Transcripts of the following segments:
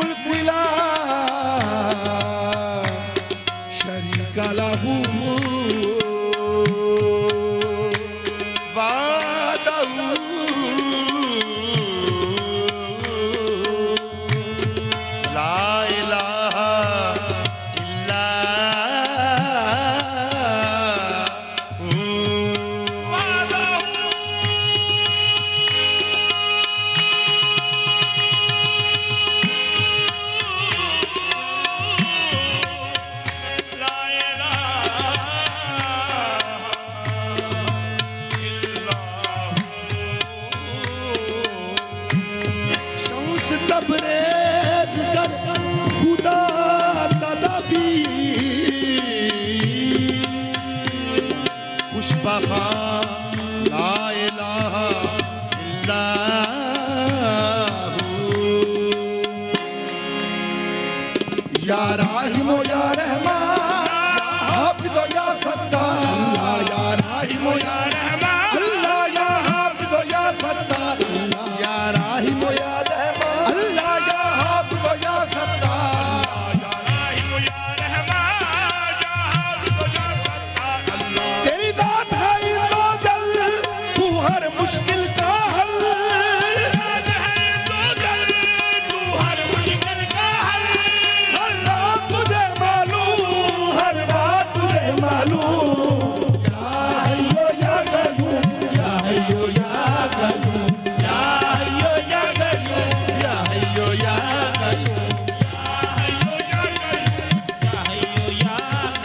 الملك لا شريك له وحده لا إله إلا تبریز کر خدا تدبیر خوش بخا لا الہ الا یا راحم و یا رحمان یا حافظ و یا ستار یا راحم و یا رحمان اللہ یا حافظ و یا ستار یا راحم و یا مشکل کا حل ہر مشکل کا حل اللہ تجھے معلوم ہر بات تجھے معلوم یا حیو یا قیوم یا حیو یا قیوم یا حیو یا قیوم یا حیو یا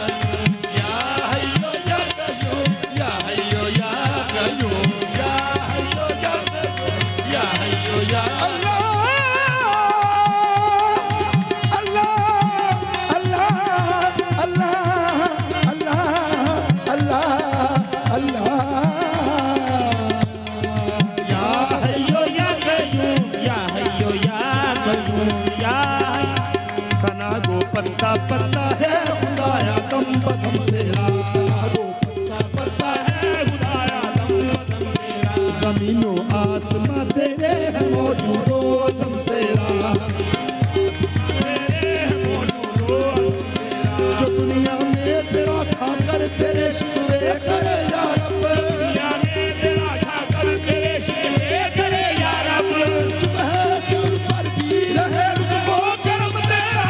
قیوم یا حیو یا قیوم یا حیو یا قیوم یا حیو یا قیوم پتا پتا ہے خدایا دم بدم تیرا وہ پتا پتا ہے خدایا دم بدم تیرا زمین و آسمان تیرے ہے موجود و دم تیرا جو دنیا میں تیرا کھا کر تیرے شکوے کرے یا رب دنیا میں تیرا کھا کر تیرے شکوے کرے یا رب چپ ہے کہ ان پر بھی رہے وہ کرم تیرا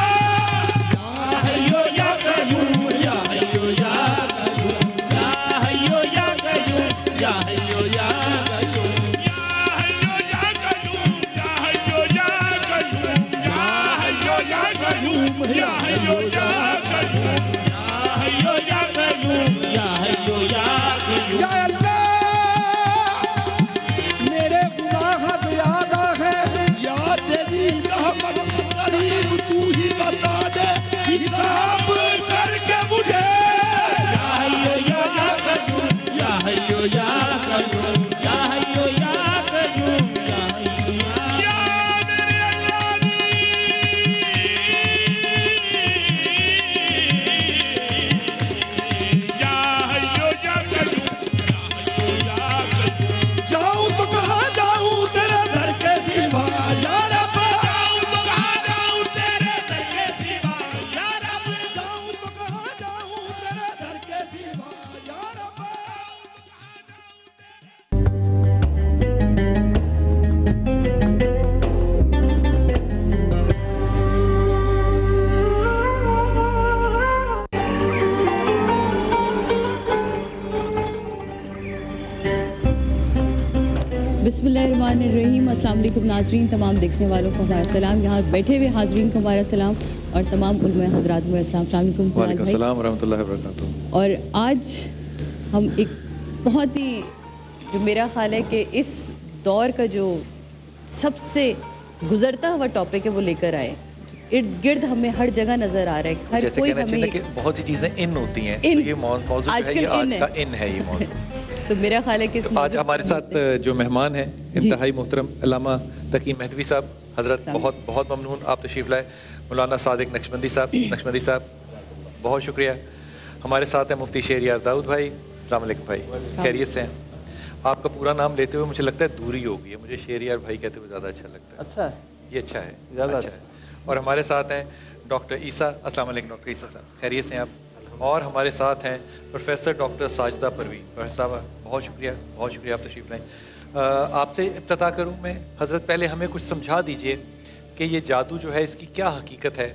بسم اللہ الرحمن الرحیم۔ السلام علیکم ناظرین، تمام دیکھنے والوں کو ہمارا سلام، یہاں بیٹھے ہوئے حاضرین کو ہمارا سلام، اور تمام علماء حضرات کو السلام علیکم۔ وعلیکم السلام ورحمۃ اللہ وبرکاتہ۔ اور آج ہم ایک بہت ہی جو میرا خیال ہے کہ اس دور کا جو سب سے گزرتا ہوا ٹاپک ہے وہ لے کر آئے، ارد گرد ہمیں ہر جگہ نظر آ رہا ہے، ہر کوئی ہمیں کہ بہت سی چیزیں ان ہوتی ہیں، یہ موضوع جو ہے یہ آج کا ان ہے یہ موضوع۔ تو میرا خیال ہے کہ آج ہمارے ساتھ جو مہمان ہیں انتہائی محترم علامہ تقی مہدوی صاحب، حضرت بہت بہت ممنون آپ تشریف لائے۔ مولانا صادق نقشبندی صاحب بہت شکریہ۔ ہمارے ساتھ ہیں مفتی شہریار داؤد بھائی، السلام علیکم بھائی، خیریت سے ہیں؟ آپ کا پورا نام لیتے ہوئے مجھے لگتا ہے دوری ہو گئی ہے، مجھے شہریار بھائی کہتے ہوئے زیادہ اچھا لگتا ہے۔ اچھا ہے، یہ اچھا ہے، زیادہ اچھا ہے۔ اور ہمارے ساتھ ہیں ڈاکٹر عیسیٰ. السلام علیکم ڈاکٹر عیسیٰ صاحب, خیریت سے ہیں آپ؟ اور ہمارے ساتھ ہیں professor doctor Sajida Parveen. Professor صاحب بہت شکریہ آپ تشریف لائیں. آپ سے ابتدا کروں میں. حضرت پہلے ہمیں کچھ سمجھا دیجئے کہ یہ جادو جو ہے اس کی کیا حقیقت ہے,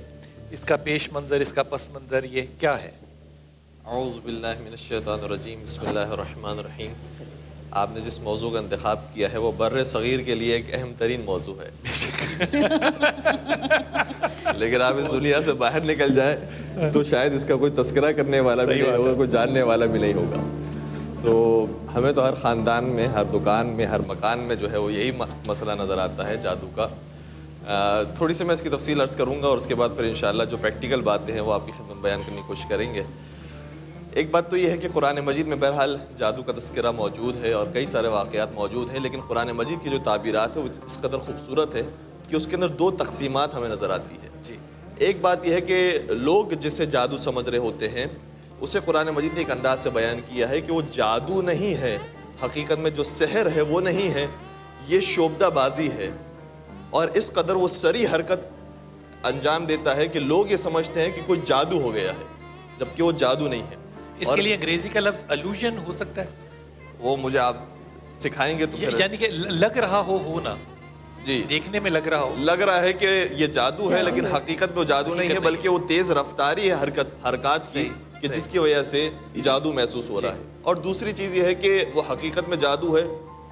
اس کا پیش منظر, اس کا پس منظر, یہ کیا ہے؟ اعوذ باللہ من الشیطان الرجیم, بسم اللہ الرحمن الرحیم. آپ نے جس موضوع کا انتخاب کیا ہے وہ بر صغیر کے لیے ایک اہم ترین موضوع ہے, لیکن آپ اس دنیا سے باہر نکل جائیں تو شاید اس کا کوئی تذکرہ کرنے والا بھی نہیں ہوگا, کوئی جاننے والا بھی نہیں ہوگا. تو ہمیں تو ہر خاندان میں, ہر دکان میں, ہر مکان میں جو ہے وہ یہی مسئلہ نظر آتا ہے جادو کا. تھوڑی سی میں اس کی تفصیل عرض کروں گا اور اس کے بعد پھر انشاءاللہ جو پریکٹیکل باتیں ہیں وہ آپ کی خدمت بیان کرنے کی کوشش کریں گے. ایک بات تو یہ ہے کہ قرآن مجید میں بہرحال جادو کا تذکرہ موجود ہے اور کئی سارے واقعات موجود ہیں, لیکن قرآن مجید کی جو تعبیرات ہے وہ اس قدر خوبصورت ہے کہ اس کے اندر دو تقسیمات ہمیں نظر آتی ہے. جی. ایک بات یہ ہے کہ لوگ جسے جادو سمجھ رہے ہوتے ہیں اسے قرآن مجید نے ایک انداز سے بیان کیا ہے کہ وہ جادو نہیں ہے, حقیقت میں جو سحر ہے وہ نہیں ہے, یہ شعبدہ بازی ہے. اور اس قدر وہ سری حرکت انجام دیتا ہے کہ لوگ یہ سمجھتے ہیں کہ کوئی جادو ہو گیا ہے, جبکہ وہ جادو نہیں ہے. اس کے لیے انگریزی کا لفظ الوژن ہو سکتا ہے, وہ مجھے آپ سکھائیں گے تو پھر. یعنی کہ لگ رہا ہونا, جی دیکھنے میں لگ رہا ہے کہ یہ جادو ہے, لیکن حقیقت میں وہ جادو نہیں ہے, بلکہ وہ تیز رفتاری ہے حرکات کی کہ جس کی وجہ سے جادو محسوس ہو رہا ہے. اور دوسری چیز یہ ہے کہ وہ حقیقت میں جادو ہے,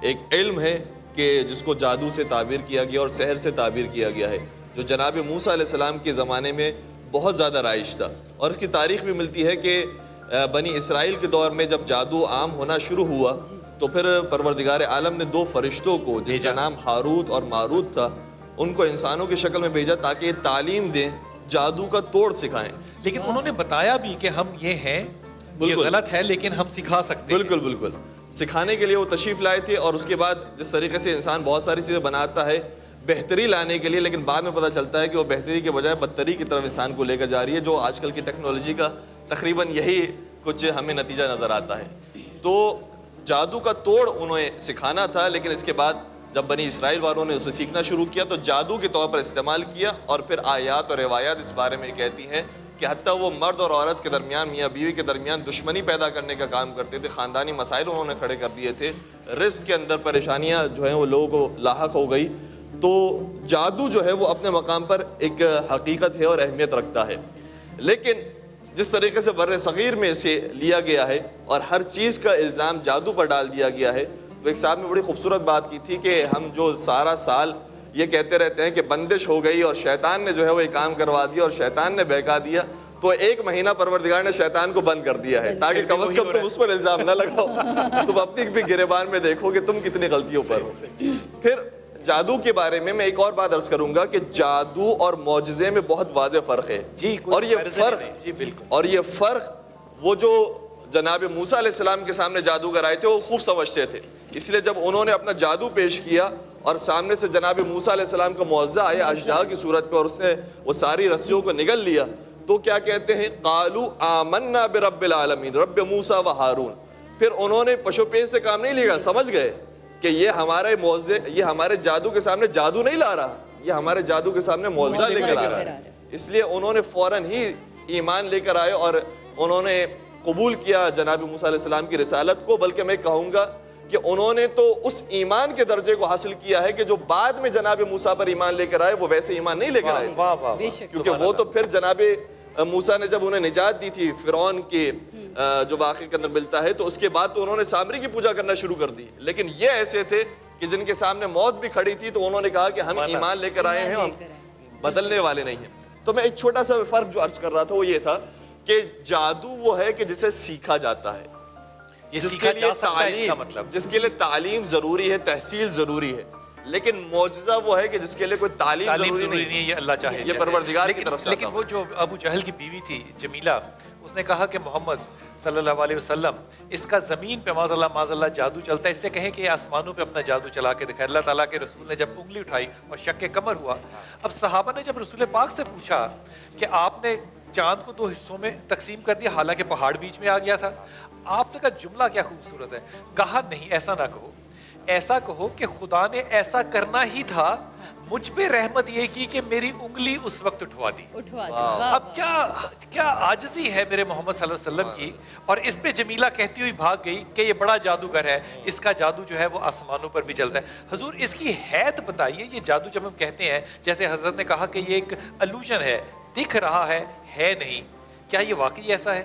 ایک علم ہے کہ جس کو جادو سے تعبیر کیا گیا اور سحر سے تعبیر کیا گیا ہے, جو جناب موسیٰ علیہ السلام کے زمانے میں بہت زیادہ رائج تھا. اور اس کی تاریخ بھی ملتی ہے کہ بنی اسرائیل کے دور میں جب جادو عام ہونا شروع ہوا تو پھر پروردگار عالم نے دو فرشتوں کو, جن کا نام ہاروت اور ماروت تھا, ان کو انسانوں کی شکل میں بھیجا تاکہ تعلیم دیں, جادو کا توڑ سکھائیں. لیکن انہوں نے بتایا بھی کہ ہم یہ ہیں, یہ غلط ہے لیکن ہم سکھا سکتے ہیں. بالکل سکھانے کے لیے وہ تشریف لائے تھے. اور اس کے بعد جس طریقے سے انسان بہت ساری چیزیں بناتا ہے بہتری لانے کے لیے, لیکن بعد میں پتہ چلتا ہے کہ وہ بہتری کے بجائے بدتری کی طرف انسان کو لے کر جا رہی ہے, جو آج کل کی ٹیکنالوجی کا تقریباً یہی کچھ ہمیں نتیجہ نظر آتا ہے. تو جادو کا توڑ انہیں سکھانا تھا, لیکن اس کے بعد جب بنی اسرائیل والوں نے اسے سیکھنا شروع کیا تو جادو کے طور پر استعمال کیا. اور پھر آیات اور روایات اس بارے میں کہتی ہیں کہ حتیٰ وہ مرد اور عورت کے درمیان, میاں بیوی کے درمیان دشمنی پیدا کرنے کا کام کرتے تھے, خاندانی مسائل انہوں نے کھڑے کر دیے تھے, رزق کے اندر پریشانیاں جو ہیں وہ لوگوں کو لاحق ہو گئی. تو جادو جو ہے وہ اپنے مقام پر ایک حقیقت ہے اور اہمیت رکھتا ہے, لیکن جس طریقے سے بر صغیر میں اسے لیا گیا ہے اور ہر چیز کا الزام جادو پر ڈال دیا گیا ہے. تو ایک صاحب نے بڑی خوبصورت بات کی تھی کہ ہم جو سارا سال یہ کہتے رہتے ہیں کہ بندش ہو گئی اور شیطان نے جو ہے وہ ایک کام کروا دیا اور شیطان نے بہکا دیا, تو ایک مہینہ پروردگار نے شیطان کو بند کر دیا ہے تاکہ کم از کم تم اس پر الزام نہ لگاؤ, تم اپنی بھی گریبان میں دیکھو کہ تم کتنی غلطیوں پر ہو. پھر جادو کے بارے میں ایک اور بات عرض کروں گا کہ جادو اور معجزے میں بہت واضح فرق ہے. اور یہ فرق وہ جو جناب موسیٰ علیہ السلام کے سامنے جادوگر آئے تھے وہ خوب سمجھتے تھے. اس لیے جب انہوں نے اپنا جادو پیش کیا اور سامنے سے جناب موسیٰ علیہ السلام کا معجزہ آیا اشجع کی صورت میں اور اس نے وہ ساری رسیوں کو نگل لیا, تو کیا کہتے ہیں, قالوا آمنا برب العالمین رب موسیٰ و ہارون. پھر انہوں نے پشو پیش سے کام نہیں لیا, سمجھ گئے کہ یہ ہمارے معجزے, یہ ہمارے جادو کے سامنے جادو نہیں لا رہا, یہ ہمارے جادو کے سامنے معجزہ لے کر آ رہا ہے. اس لیے انہوں نے فوراً ہی ایمان لے کر آئے اور انہوں نے قبول کیا جناب موسیٰ علیہ السلام کی رسالت کو. بلکہ میں کہوں گا کہ انہوں نے تو اس ایمان کے درجے کو حاصل کیا ہے کہ جو بعد میں جناب موسیٰ پر ایمان لے کر آئے وہ ویسے ایمان نہیں لے کر آئے, کیونکہ وہ تو پھر جناب موسیٰ نے جب انہیں نجات دی تھی فرعون کے جو واقعے کے اندر ملتا ہے, تو اس کے بعد تو انہوں نے سامری کی پوجا کرنا شروع کر دی. لیکن یہ ایسے تھے کہ جن کے سامنے موت بھی کھڑی تھی تو انہوں نے کہا کہ ہم ایمان لے کر آئے ہیں, ہم بدلنے والے نہیں ہیں. تو میں ایک چھوٹا سا فرق جو عرض کر رہا تھا وہ یہ تھا کہ جادو وہ ہے کہ جسے سیکھا جاتا ہے, جس کے لیے تعلیم ضروری ہے, تحصیل ضروری ہے. لیکن معجزہ وہ ہے کہ جس کے لیے کوئی تعلیم ضروری نہیں ہے, یہ اللہ چاہے, یہ پروردگار کی طرف سے. لیکن وہ جو ابو جہل کی بیوی تھی جمیلہ, اس نے کہا کہ محمد صلی اللہ علیہ وسلم اس کا زمین پہ معاذ اللہ جادو چلتا ہے, اس سے کہیں کہ آسمانوں پہ اپنا جادو چلا کے دکھائے. اللہ تعالیٰ کے رسول نے جب انگلی اٹھائی اور شق کمر ہوا. اب صحابہ نے جب رسول پاک سے پوچھا کہ آپ نے چاند کو 2 حصوں میں تقسیم کر دیا حالانکہ پہاڑ بیچ میں آ گیا تھا, آپ نے کہا جملہ کیا خوبصورت ہے, کہا نہیں ایسا نہ کہو, ایسا کہو کہ خدا نے ایسا کرنا ہی تھا مجھ پہ رحمت یہ کی کہ میری انگلی اس وقت اٹھوا دی. اب کیا عاجزی ہے میرے محمد صلی اللہ علیہ وسلم کی. اور اس پہ جمیلہ کہتی ہوئی بھاگ گئی کہ یہ بڑا جادوگر ہے, اس کا جادو جو ہے وہ آسمانوں پر بھی چلتا ہے. حضور اس کی حیت بتائیے, یہ جادو جب ہم کہتے ہیں, جیسے حضرت نے کہا کہ یہ ایک الوژن ہے, دکھ رہا ہے نہیں, کیا یہ واقعی ایسا ہے؟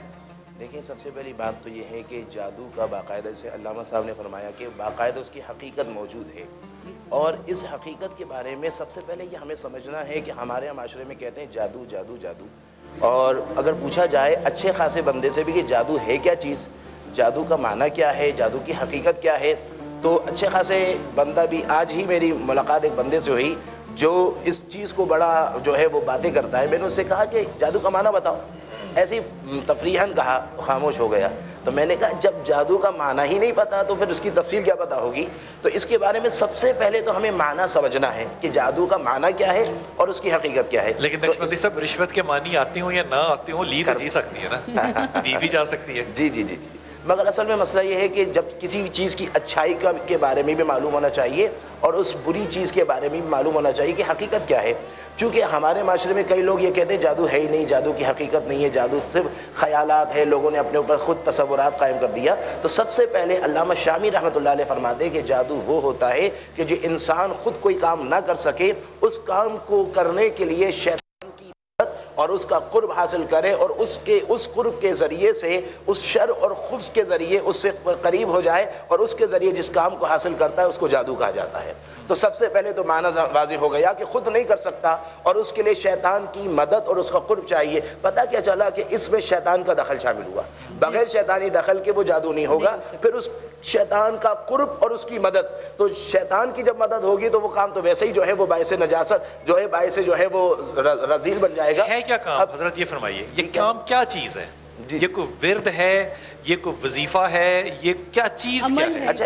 دیکھیں, سب سے پہلی بات تو یہ ہے کہ جادو کا باقاعدہ سے علامہ صاحب نے فرمایا کہ باقاعدہ اس کی حقیقت موجود ہے, اور اس حقیقت کے بارے میں سب سے پہلے یہ ہمیں سمجھنا ہے کہ ہمارے معاشرے میں کہتے ہیں جادو جادو جادو, اور اگر پوچھا جائے اچھے خاصے بندے سے بھی کہ جادو ہے کیا چیز, جادو کا معنی کیا ہے, جادو کی حقیقت کیا ہے, تو اچھے خاصے بندہ بھی, آج ہی میری ملاقات ایک بندے سے ہوئی جو اس چیز کو بڑا جو ہے وہ باتیں کرتا ہے. میں نے اس سے کہا کہ جادو کا معنی بتاؤ, ایسی تفریحاً کہا, خاموش ہو گیا. تو میں نے کہا جب جادو کا معنی ہی نہیں پتا تو پھر اس کی تفصیل کیا پتہ ہوگی. تو اس کے بارے میں سب سے پہلے تو ہمیں معنی سمجھنا ہے کہ جادو کا معنی کیا ہے اور اس کی حقیقت کیا ہے. لیکن نقشبندی صاحب, رشوت کے معنی آتے ہوں یا نہ آتے ہوں, لی تو جی سکتی ہے نا, دی بھی جا سکتی ہے. جی جی جی جی مگر اصل میں مسئلہ یہ ہے کہ جب کسی بھی چیز کی اچھائی کے بارے میں بھی معلوم ہونا چاہیے اور اس بری چیز کے بارے میں بھی معلوم ہونا چاہیے کہ حقیقت کیا ہے. چونکہ ہمارے معاشرے میں کئی لوگ یہ کہتے ہیں جادو ہے ہی نہیں, جادو کی حقیقت نہیں ہے, جادو صرف خیالات ہے, لوگوں نے اپنے اوپر خود تصورات قائم کر دیا. تو سب سے پہلے علامہ شامی رحمۃ اللہ علیہ فرماتے ہیں کہ جادو وہ ہوتا ہے کہ جو انسان خود کوئی کام نہ کر سکے, اس کام کو کرنے کے لیے شیطان اور اس کا قرب حاصل کرے, اور اس قرب کے ذریعے سے اس شر اور خبث کے ذریعے اس سے قریب ہو جائے, اور اس کے ذریعے جس کام کو حاصل کرتا ہے اس کو جادو کہا جاتا ہے. تو سب سے پہلے تو معنی واضح ہو گیا کہ خود نہیں کر سکتا اور اس کے لیے شیطان کی مدد اور اس کا قرب چاہیے. پتہ کیا چلا کہ اس میں شیطان کا دخل شامل ہوا, بغیر شیطانی دخل کے وہ جادو نہیں ہوگا. پھر اس شیطان کا قرب اور اس کی مدد, تو شیطان کی جب مدد ہوگی تو وہ کام تو ویسے ہی جو ہے وہ باعث نجاست جو ہے, باعث جو ہے وہ رذیل بن جائے گا. ہے کیا کام حضرت, یہ فرمائیے, یہ کام کیا چیز ہے؟ یہ کوئی ورد ہے, یہ کوئی وظیفہ ہے, یہ کیا چیز کیا ہے؟ اچھا,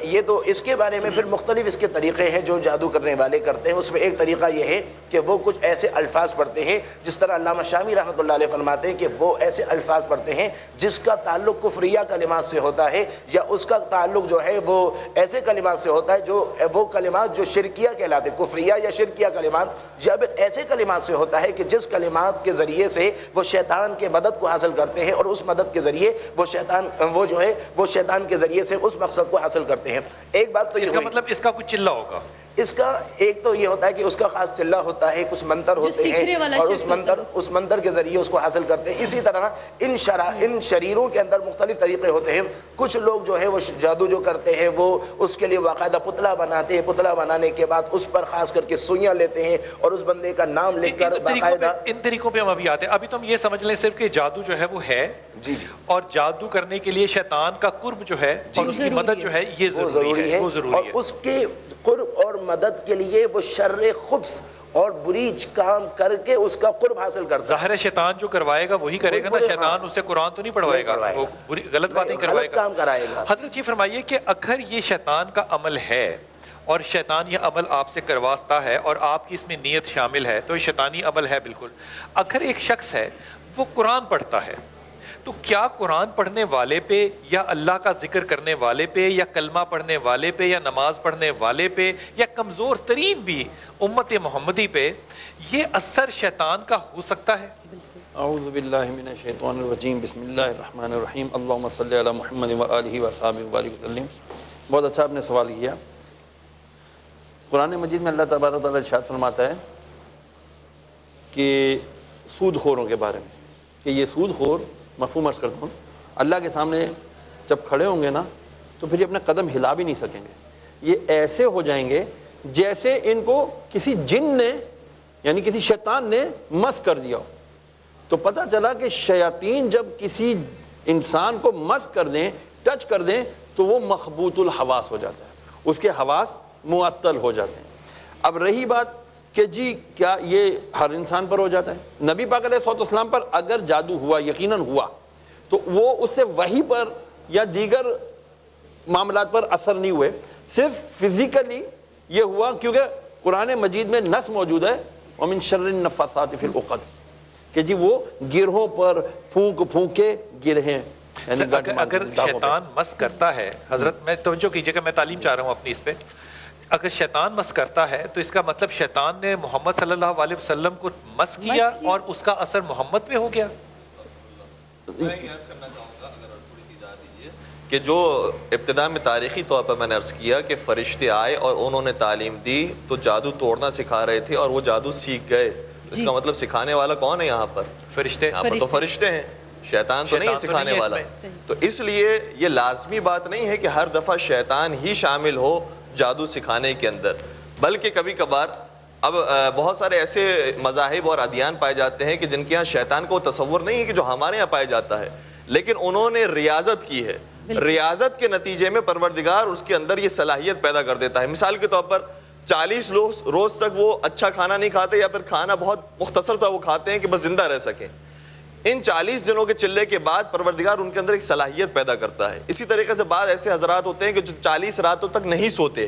یہ تو اس کے بارے میں پھر مختلف اس کے طریقے ہیں جو جادو کرنے والے کرتے ہیں. اس میں ایک طریقہ یہ ہے کہ وہ کچھ ایسے الفاظ پڑھتے ہیں, جس طرح علامہ شامی رحمۃ اللہ علیہ فرماتے ہیں کہ وہ ایسے الفاظ پڑھتے ہیں جس کا تعلق کفریہ کلمات سے ہوتا ہے, یا اس کا تعلق جو ہے وہ ایسے کلمات سے ہوتا ہے جو وہ کلمات جو شرکیہ کہلاتے ہیں, کفریہ یا شرکیہ کلمات, یا پھر ایسے کلمات سے ہوتا ہے کہ جس کلمات کے ذریعے سے وہ شیطان کے مدد کو حاصل کرتے ہیں, اور اس مدد کے ذریعے وہ جو ہے وہ شیطان کے ذریعے سے اس مقصد کو حاصل کرتے ہیں. ایک بات تو یہ, اس کا مطلب اس کا کچھ چلہ ہوگا, اس کا ایک تو یہ ہوتا ہے کہ اس کا خاص چلہ ہوتا ہے, کچھ منتر ہوتے ہیں اور اس منتر کے ذریعے اس کو حاصل کرتے ہیں. اسی طرح ان شریروں کے اندر مختلف طریقے ہوتے ہیں. کچھ لوگ جو ہے وہ جادو جو کرتے ہیں وہ اس کے لیے باقاعدہ پتلا بناتے ہیں, پتلا بنانے کے بعد اس پر خاص کر کے سوئیاں لیتے ہیں اور اس بندے کا نام لکھ کر باقاعدہ. ان طریقوں پہ ہم ابھی آتے ہیں. ابھی تو ہم یہ سمجھ لیں صرف کہ جادو جو ہے وہ ہے, جی جی, اور جادو کرنے کے لیے شیطان کا قرب جو ہے اور اس کی مدد جو ہے یہ ضروری ہے, اور اس کے قرب اور مدد کے لیے وہ شر خبث اور بری کام کر کے اس کا قرب حاصل کرتا ہے. ظاہر شیطان جو کروائے گا وہی کرے گا نا, شیطان اس سے قرآن تو نہیں پڑھوائے گا, وہ غلط باتیں کروائے گا. حضرت یہ فرمائیے کہ اگر یہ شیطان کا عمل ہے اور شیطان یہ عمل آپ سے کرواتا ہے اور آپ کی اس میں نیت شامل ہے, تو یہ شیطانی عمل ہے بالکل. اگر ایک شخص ہے وہ قرآن پڑھتا ہے, تو کیا قرآن پڑھنے والے پہ یا اللہ کا ذکر کرنے والے پہ یا کلمہ پڑھنے والے پہ یا نماز پڑھنے والے پہ یا کمزور ترین بھی امت محمدی پہ یہ اثر شیطان کا ہو سکتا ہے؟ اعوذ باللہ من الشیطان الرجیم, بسم اللہ الرحمن الرحیم, اللہم صلی علی محمد وآلہ وصحبہ وبارک وسلم. بہت اچھا آپ نے سوال کیا. قرآن مجید میں اللہ تبارک و تعالیٰ ارشاد فرماتا ہے کہ سود خوروں کے بارے میں کہ یہ سود خور, مفہوم عرض کرتا ہوں, اللہ کے سامنے جب کھڑے ہوں گے نا تو پھر یہ اپنا قدم ہلا بھی نہیں سکیں گے. یہ ایسے ہو جائیں گے جیسے ان کو کسی جن نے یعنی کسی شیطان نے مس کر دیا ہو. تو پتہ چلا کہ شیاطین جب کسی انسان کو مس کر دیں, ٹچ کر دیں, تو وہ مخبوط الحواس ہو جاتا ہے, اس کے حواس معطل ہو جاتے ہیں. اب رہی بات کہ جی کیا یہ ہر انسان پر ہو جاتا ہے؟ نبی پاک علیہ الصلوۃ والسلام پر اگر جادو ہوا, یقیناً ہوا, تو وہ اس سے وحی پر یا دیگر معاملات پر اثر نہیں ہوئے, صرف فزیکلی یہ ہوا کیونکہ قرآن مجید میں نص موجود ہے وَمِن شَرِّ النَّفَّاثَاتِ فِي الْعُقَدِ, کہ جی وہ گرہوں پر پھونک کے گرہیں. اگر شیطان مس کرتا ہے, حضرت میں توجہ کیجئے کہ میں تعلیم چاہ رہا ہوں اپنی اس پہ, اگر شیطان مس کرتا ہے تو اس کا مطلب شیطان نے محمد صلی اللہ علیہ وسلم کو مس کیا اور اس کا اثر محمد پہ ہو گیا. میں یہ عرض کرنا چاہوں گا اگر تھوڑی سی اجازت دیجیے کہ جو ابتدا میں تاریخی طور پر میں نے عرض کیا کہ فرشتے آئے اور انہوں نے تعلیم دی تو جادو توڑنا سکھا رہے تھے اور وہ جادو سیکھ گئے. اس کا مطلب سکھانے والا کون ہے یہاں پر؟ فرشتے. یہاں پر تو فرشتے ہیں, شیطان تو نہیں سکھانے والا. تو اس لیے یہ لازمی بات نہیں ہے کہ ہر دفعہ شیطان ہی شامل ہو جادو سکھانے کے اندر, بلکہ کبھی کبھار اب بہت سارے ایسے مذاہب اور ادیان پائے جاتے ہیں کہ جن کے یہاں شیطان کو تصور نہیں ہے کہ جو ہمارے یہاں پایا جاتا ہے, لیکن انہوں نے ریاضت کی ہے. ریاضت کے نتیجے میں پروردگار اس کے اندر یہ صلاحیت پیدا کر دیتا ہے. مثال کے طور پر 40 روز تک وہ اچھا کھانا نہیں کھاتے یا پھر کھانا بہت مختصر سا وہ کھاتے ہیں کہ بس زندہ رہ سکیں. ان 40 دنوں کے چلے کے بعد پروردگار ان کے اندر ایک صلاحیت پیدا کرتا ہے. اسی طریقے سے بعض ایسے حضرات ہوتے ہیں کہ جو 40 راتوں تک نہیں سوتے,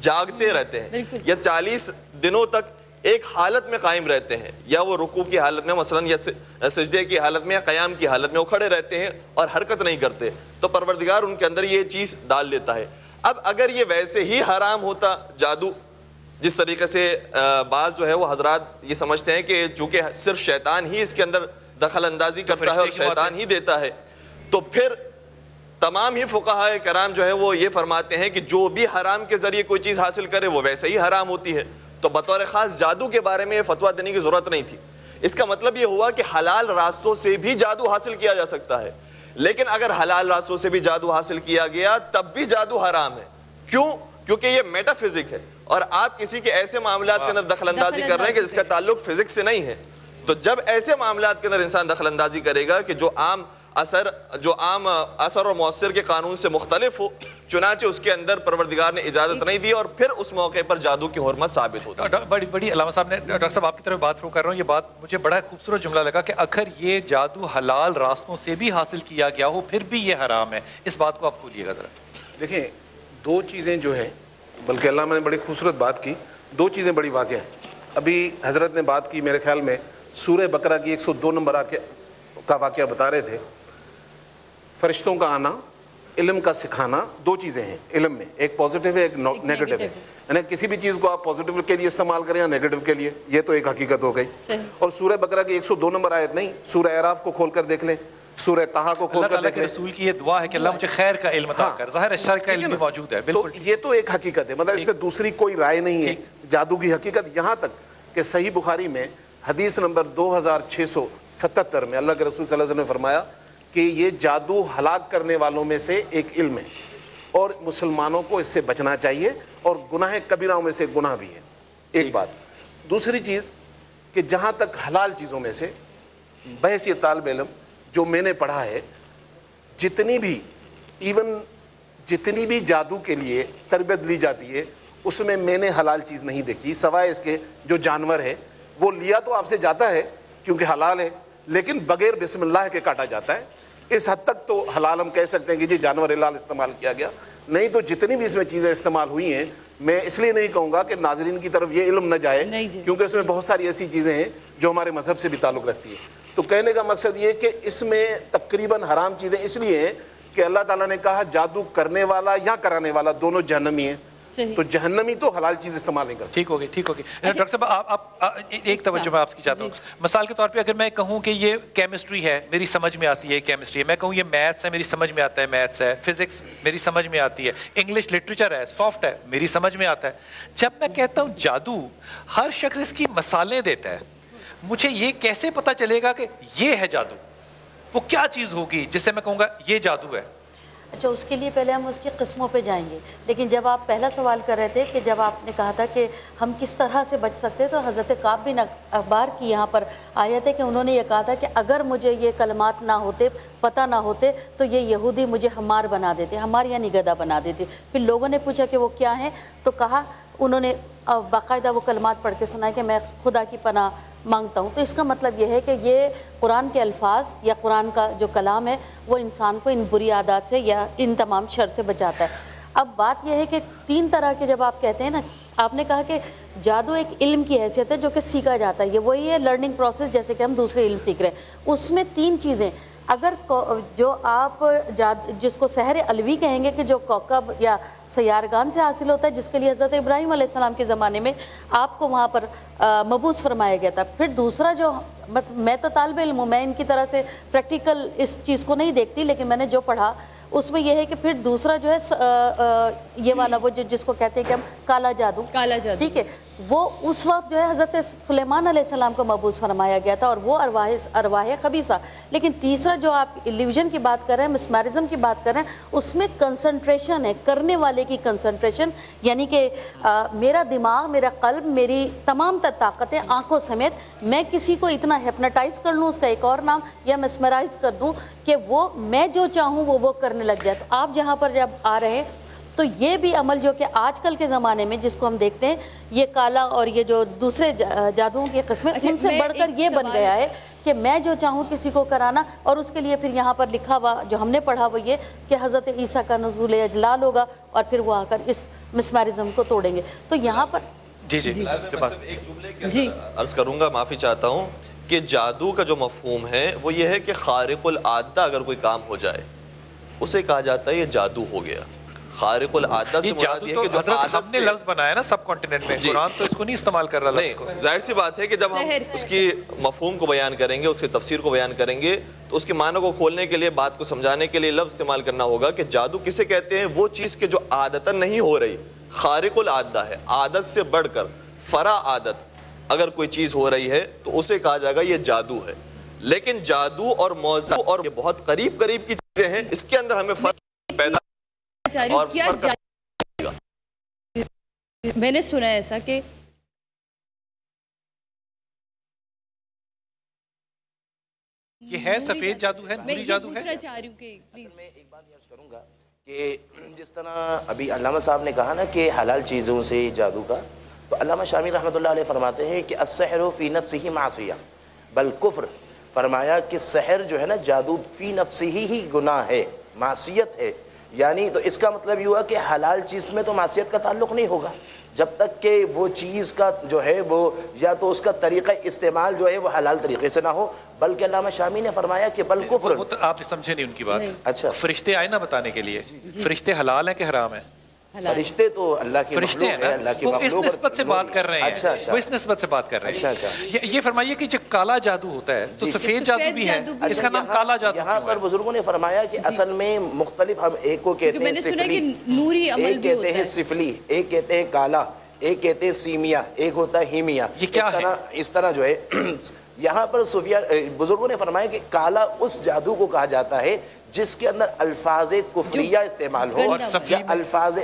جاگتے رہتے ہیں, یا 40 دنوں تک ایک حالت میں قائم رہتے ہیں, یا وہ رکوع کی حالت میں مثلا یا سجدے کی حالت میں یا قیام کی حالت میں وہ کھڑے رہتے ہیں اور حرکت نہیں کرتے, تو پروردگار ان کے اندر یہ چیز ڈال دیتا ہے. اب اگر یہ ویسے ہی حرام ہوتا جادو, جس طریقے سے بعض جو ہے وہ حضرات یہ سمجھتے ہیں کہ چونکہ صرف شیطان ہی اس کے اندر دخل اندازی کرتا ہے اور شیطان ہی دیتا ہے, تو پھر تمام ہی فقہاء کرام جو ہے وہ یہ فرماتے ہیں کہ جو بھی حرام کے ذریعے کوئی چیز حاصل کرے وہ ویسے ہی حرام ہوتی ہے. تو بطور خاص جادو کے بارے میں فتویٰ دینے کی ضرورت نہیں تھی. اس کا مطلب یہ ہوا کہ حلال راستوں سے بھی جادو حاصل کیا جا سکتا ہے, لیکن اگر حلال راستوں سے بھی جادو حاصل کیا گیا تب بھی جادو حرام ہے. کیوں؟ کیونکہ یہ میٹا فزک ہے اور آپ کسی کے ایسے معاملات کے اندر دخل اندازی کر رہے ہیں کہ جس کا تعلق فزکس سے نہیں ہے. تو جب ایسے معاملات کے اندر انسان دخل اندازی کرے گا کہ جو عام اثر اور مؤثر کے قانون سے مختلف ہو, چنانچہ اس کے اندر پروردگار نے اجازت نہیں دی اور پھر اس موقع پر جادو کی حرمت ثابت ہوتی ہے. بڑی علامہ صاحب نے, ڈاکٹر صاحب آپ کی طرف بات کر رہا ہوں, یہ بات مجھے بڑا خوبصورت جملہ لگا کہ اگر یہ جادو حلال راستوں سے بھی حاصل کیا گیا ہو پھر بھی یہ حرام ہے. اس بات کو آپ کھولیے گا ذرا. دیکھیں, دو چیزیں جو ہیں, بلکہ علامہ نے بڑی خوبصورت بات کی, دو چیزیں بڑی واضح ہیں. ابھی حضرت نے بات کی میرے خیال میں سورہ بقرہ کی 102 نمبر کا واقعہ بتا رہے تھے. فرشتوں کا آنا, علم کا سکھانا, دو چیزیں ہیں علم میں, ایک پازیٹیو ہے ایک نیگیٹو ہے. یعنی کسی بھی چیز کو آپ پازیٹیو کے لیے استعمال کریں یا نیگیٹو کے لیے, یہ تو ایک حقیقت ہو گئی. اور سورہ بقرہ کی 102 نمبر آیت نہیں, سورہ اعراف کو کھول کر دیکھ لیں, سورہ طٰہٰ کو کھول کر دیکھ لیں. رسول کی یہ دعا ہے کہ اللہ مجھے خیر کا علم عطا کر. ظاہر ہے شر کا علم بھی موجود ہے. تو یہ تو ایک حقیقت ہے, مطلب اس میں دوسری کوئی رائے نہیں ہے جادو کی حقیقت. یہاں تک کہ صحیح بخاری میں حدیث نمبر 2677 میں اللہ کے رسول صلی اللہ علیہ وسلم نے فرمایا کہ یہ جادو ہلاک کرنے والوں میں سے ایک علم ہے اور مسلمانوں کو اس سے بچنا چاہیے, اور گناہ کبیرہ میں سے گناہ بھی ہے. ایک بات. دوسری چیز کہ جہاں تک حلال چیزوں میں سے بحیثیت طالب علم جو میں نے پڑھا ہے, جتنی بھی جادو کے لیے تربیت لی جاتی ہے اس میں نے حلال چیز نہیں دیکھی, سوائے اس کے جو جانور ہے وہ لیا تو آپ سے جاتا ہے کیونکہ حلال ہے, لیکن بغیر بسم اللہ کے کاٹا جاتا ہے. اس حد تک تو حلال ہم کہہ سکتے ہیں کہ جی جانور حلال استعمال کیا گیا. نہیں تو جتنی بھی اس میں چیزیں استعمال ہوئی ہیں, میں اس لیے نہیں کہوں گا کہ ناظرین کی طرف یہ علم نہ جائے, کیونکہ اس میں بہت ساری ایسی چیزیں ہیں جو ہمارے مذہب سے بھی تعلق رکھتی ہے. تو کہنے کا مقصد یہ کہ اس میں تقریباً حرام چیزیں اس لیے ہیں کہ اللہ تعالیٰ نے کہا جادو کرنے والا یا کرانے والا دونوں جہنمی ہیں. تو جہنمی تو حلال چیز استعمال نہیں کر سکتے. ٹھیک ہوگی. ڈاکٹر صاحب آپ ایک توجہ میں آپ کی چاہتا ہوں. مثال کے طور پہ اگر میں کہوں کہ یہ کیمسٹری ہے, میری سمجھ میں آتی ہے کیمسٹری ہے, میں کہوں یہ میتھس ہے, میری سمجھ میں آتا ہے میتھس ہے, فزکس میری سمجھ میں آتی ہے, انگلش لٹریچر ہے, سافٹ ہے, میری سمجھ میں آتا ہے. جب میں کہتا ہوں جادو, ہر شخص اس کی مثالیں دیتا ہے, مجھے یہ کیسے پتہ چلے گا کہ یہ ہے جادو؟ وہ کیا چیز ہوگی جس سے میں کہوں گا یہ جادو ہے؟ اچھا, اس کے لیے پہلے ہم اس کی قسموں پہ جائیں گے. لیکن جب آپ پہلا سوال کر رہے تھے کہ جب آپ نے کہا تھا کہ ہم کس طرح سے بچ سکتے, تو حضرت کعب بن احبار کی یہاں پر آیت ہے کہ انہوں نے یہ کہا تھا کہ اگر مجھے یہ کلمات نہ ہوتے, پتہ نہ ہوتے, تو یہ یہودی مجھے حمار بنا دیتے, حمار یعنی گدھا بنا دیتے. پھر لوگوں نے پوچھا کہ وہ کیا ہیں, تو کہا انہوں نے باقاعدہ وہ کلمات پڑھ کے سنا ہے کہ میں خدا کی پناہ مانگتا ہوں. تو اس کا مطلب یہ ہے کہ یہ قرآن کے الفاظ یا قرآن کا جو کلام ہے وہ انسان کو ان بری عادات سے یا ان تمام شر سے بچاتا ہے. اب بات یہ ہے کہ تین طرح کے جب آپ کہتے ہیں نا آپ نے کہا کہ جادو ایک علم کی حیثیت ہے جو کہ سیکھا جاتا ہے، یہ وہی ہے لرننگ پروسیس جیسے کہ ہم دوسرے علم سیکھ رہے ہیں. اس میں 3 چیزیں، اگر جو آپ جس کو سحر علوی کہیں گے کہ جو کوکب یا سیارگان سے حاصل ہوتا ہے، جس کے لیے حضرت ابراہیم علیہ السلام کے زمانے میں آپ کو وہاں پر مبعوث فرمایا گیا تھا. پھر دوسرا جو میں تو طالب علم ہوں، میں ان کی طرح سے پریکٹیکل اس چیز کو نہیں دیکھتی، لیکن میں نے جو پڑھا اس میں یہ ہے کہ پھر دوسرا جو ہے یہ والا وہ جس کو کہتے ہیں کہ ہم کالا جادو، ٹھیک ہے، وہ اس وقت جو ہے حضرت سلیمان علیہ السلام کو مبعوث فرمایا گیا تھا، اور وہ ارواح خبیثہ. لیکن تیسرا جو آپ ایلیوژن کی بات کر رہے ہیں، مسمرزم کی بات کر رہے ہیں، اس میں کنسنٹریشن ہے، کرنے والے کی کنسنٹریشن، یعنی کہ میرا دماغ، میرا قلب، میری تمام تر طاقتیں آنکھوں سمیت میں کسی کو اتنا ہیپناٹائز کر لوں، اس کا ایک اور نام، یا مسمرائز کر دوں کہ وہ میں جو چاہوں وہ کرنے لگ جائے. تو آپ جہاں پر جب آ رہے ہیں تو یہ بھی عمل جو کہ آج کل کے زمانے میں جس کو ہم دیکھتے ہیں، یہ کالا اور یہ جو دوسرے جادوؤں کی قسمیں، ان سے بڑھ کر یہ بن گیا ہے کہ میں جو چاہوں کسی کو کرانا. اور اس کے لیے پھر یہاں پر لکھا ہوا جو ہم نے پڑھا وہ یہ کہ حضرت عیسیٰ کا نزول اجلال ہوگا اور پھر وہ آ کر اس مسمرزم کو توڑیں گے. تو یہاں پر میں صرف ایک جملے کے اندر عرض کروں گا، معافی چاہتا ہوں، کہ جادو کا جو مفہوم ہے وہ یہ ہے کہ خارق العادہ اگر کوئی کام ہو جائے اسے کہا جاتا ہے یہ جادو ہو گیا. خارق العادہ سے مراد یہ ہے کہ جو حضرت ہم نے لفظ بنایا نا سب کانٹیننٹ میں، قرآن تو اس کو نہیں استعمال کر رہا. نہیں، ظاہر سی بات ہے کہ جب ہم اس کی مفہوم کو بیان کریں گے، اس کی تفسیر کو بیان کریں گے، تو اس کے معنی کو کھولنے کے لیے، بات کو سمجھانے کے لیے لفظ استعمال کرنا ہوگا کہ جادو کسے کہتے ہیں؟ وہ چیز کہ جو عادتاً نہیں ہو رہی، خارق العادہ ہے، عادت سے بڑھ کر فرا عادت اگر کوئی چیز ہو رہی ہے تو اسے کہا جائے گا یہ جادو ہے. لیکن جادو اور موضع اور یہ بہت قریب کی چیزیں ہیں، اس کے اندر ہمیں فرق پیدا اور میں نے سنا ہے ایسا کہ یہ ہے سفید جادو ہے، نوری جادو ہے. پوچھنا چاہ رہی ہوں کہ میں ایک بات عرض کروں گا کہ جس طرح ابھی علامہ صاحب نے کہا نا کہ حلال چیزوں سے جادو کا، تو علامہ شامی رحمۃ اللہ علیہ فرماتے ہیں کہ السحر فی نفسہ معصیہ بل کفر. فرمایا کہ سحر جو ہے نا، جادو فی نفسہ ہی گناہ ہے، معصیت ہے. یعنی تو اس کا مطلب یہ ہوا کہ حلال چیز میں تو معصیت کا تعلق نہیں ہوگا جب تک کہ وہ چیز کا جو ہے وہ یا تو اس کا طریقہ استعمال جو ہے وہ حلال طریقے سے نہ ہو. بلکہ علامہ شامی نے فرمایا کہ بل کفر. آپ سمجھے نہیں ان کی بات. اچھا، فرشتے آئے نا بتانے کے لیے، فرشتے حلال ہیں کہ حرام ہیں؟ فرشتے تو اللہ کی فرشتے مخلوق ہے، اللہ کی وہ مخلوق. اس نسبت سے بات کر رہے ہیں، وہ اس نسبت سے بات کر رہے ہیں. یہ فرمائیے کہ جب کالا جادو ہوتا ہے تو سفید جادو بھی ہے، اس کا نام کالا جادو. یہاں پر بزرگوں نے فرمایا کہ اصل میں مختلف، ہم ایک کو کہتے ہیں سفلی، ایک کہتے ہیں سفلی، ایک کہتے ہیں کالا، ایک کہتے ہیں سیمیا، ایک ہوتا ہے ہیمیا. اس طرح جو ہے یہاں پر بزرگوں نے فرمایا کہ کالا اس جادو کو کہا جاتا ہے جس کے اندر الفاظ کفریہ استعمال ہو یا الفاظ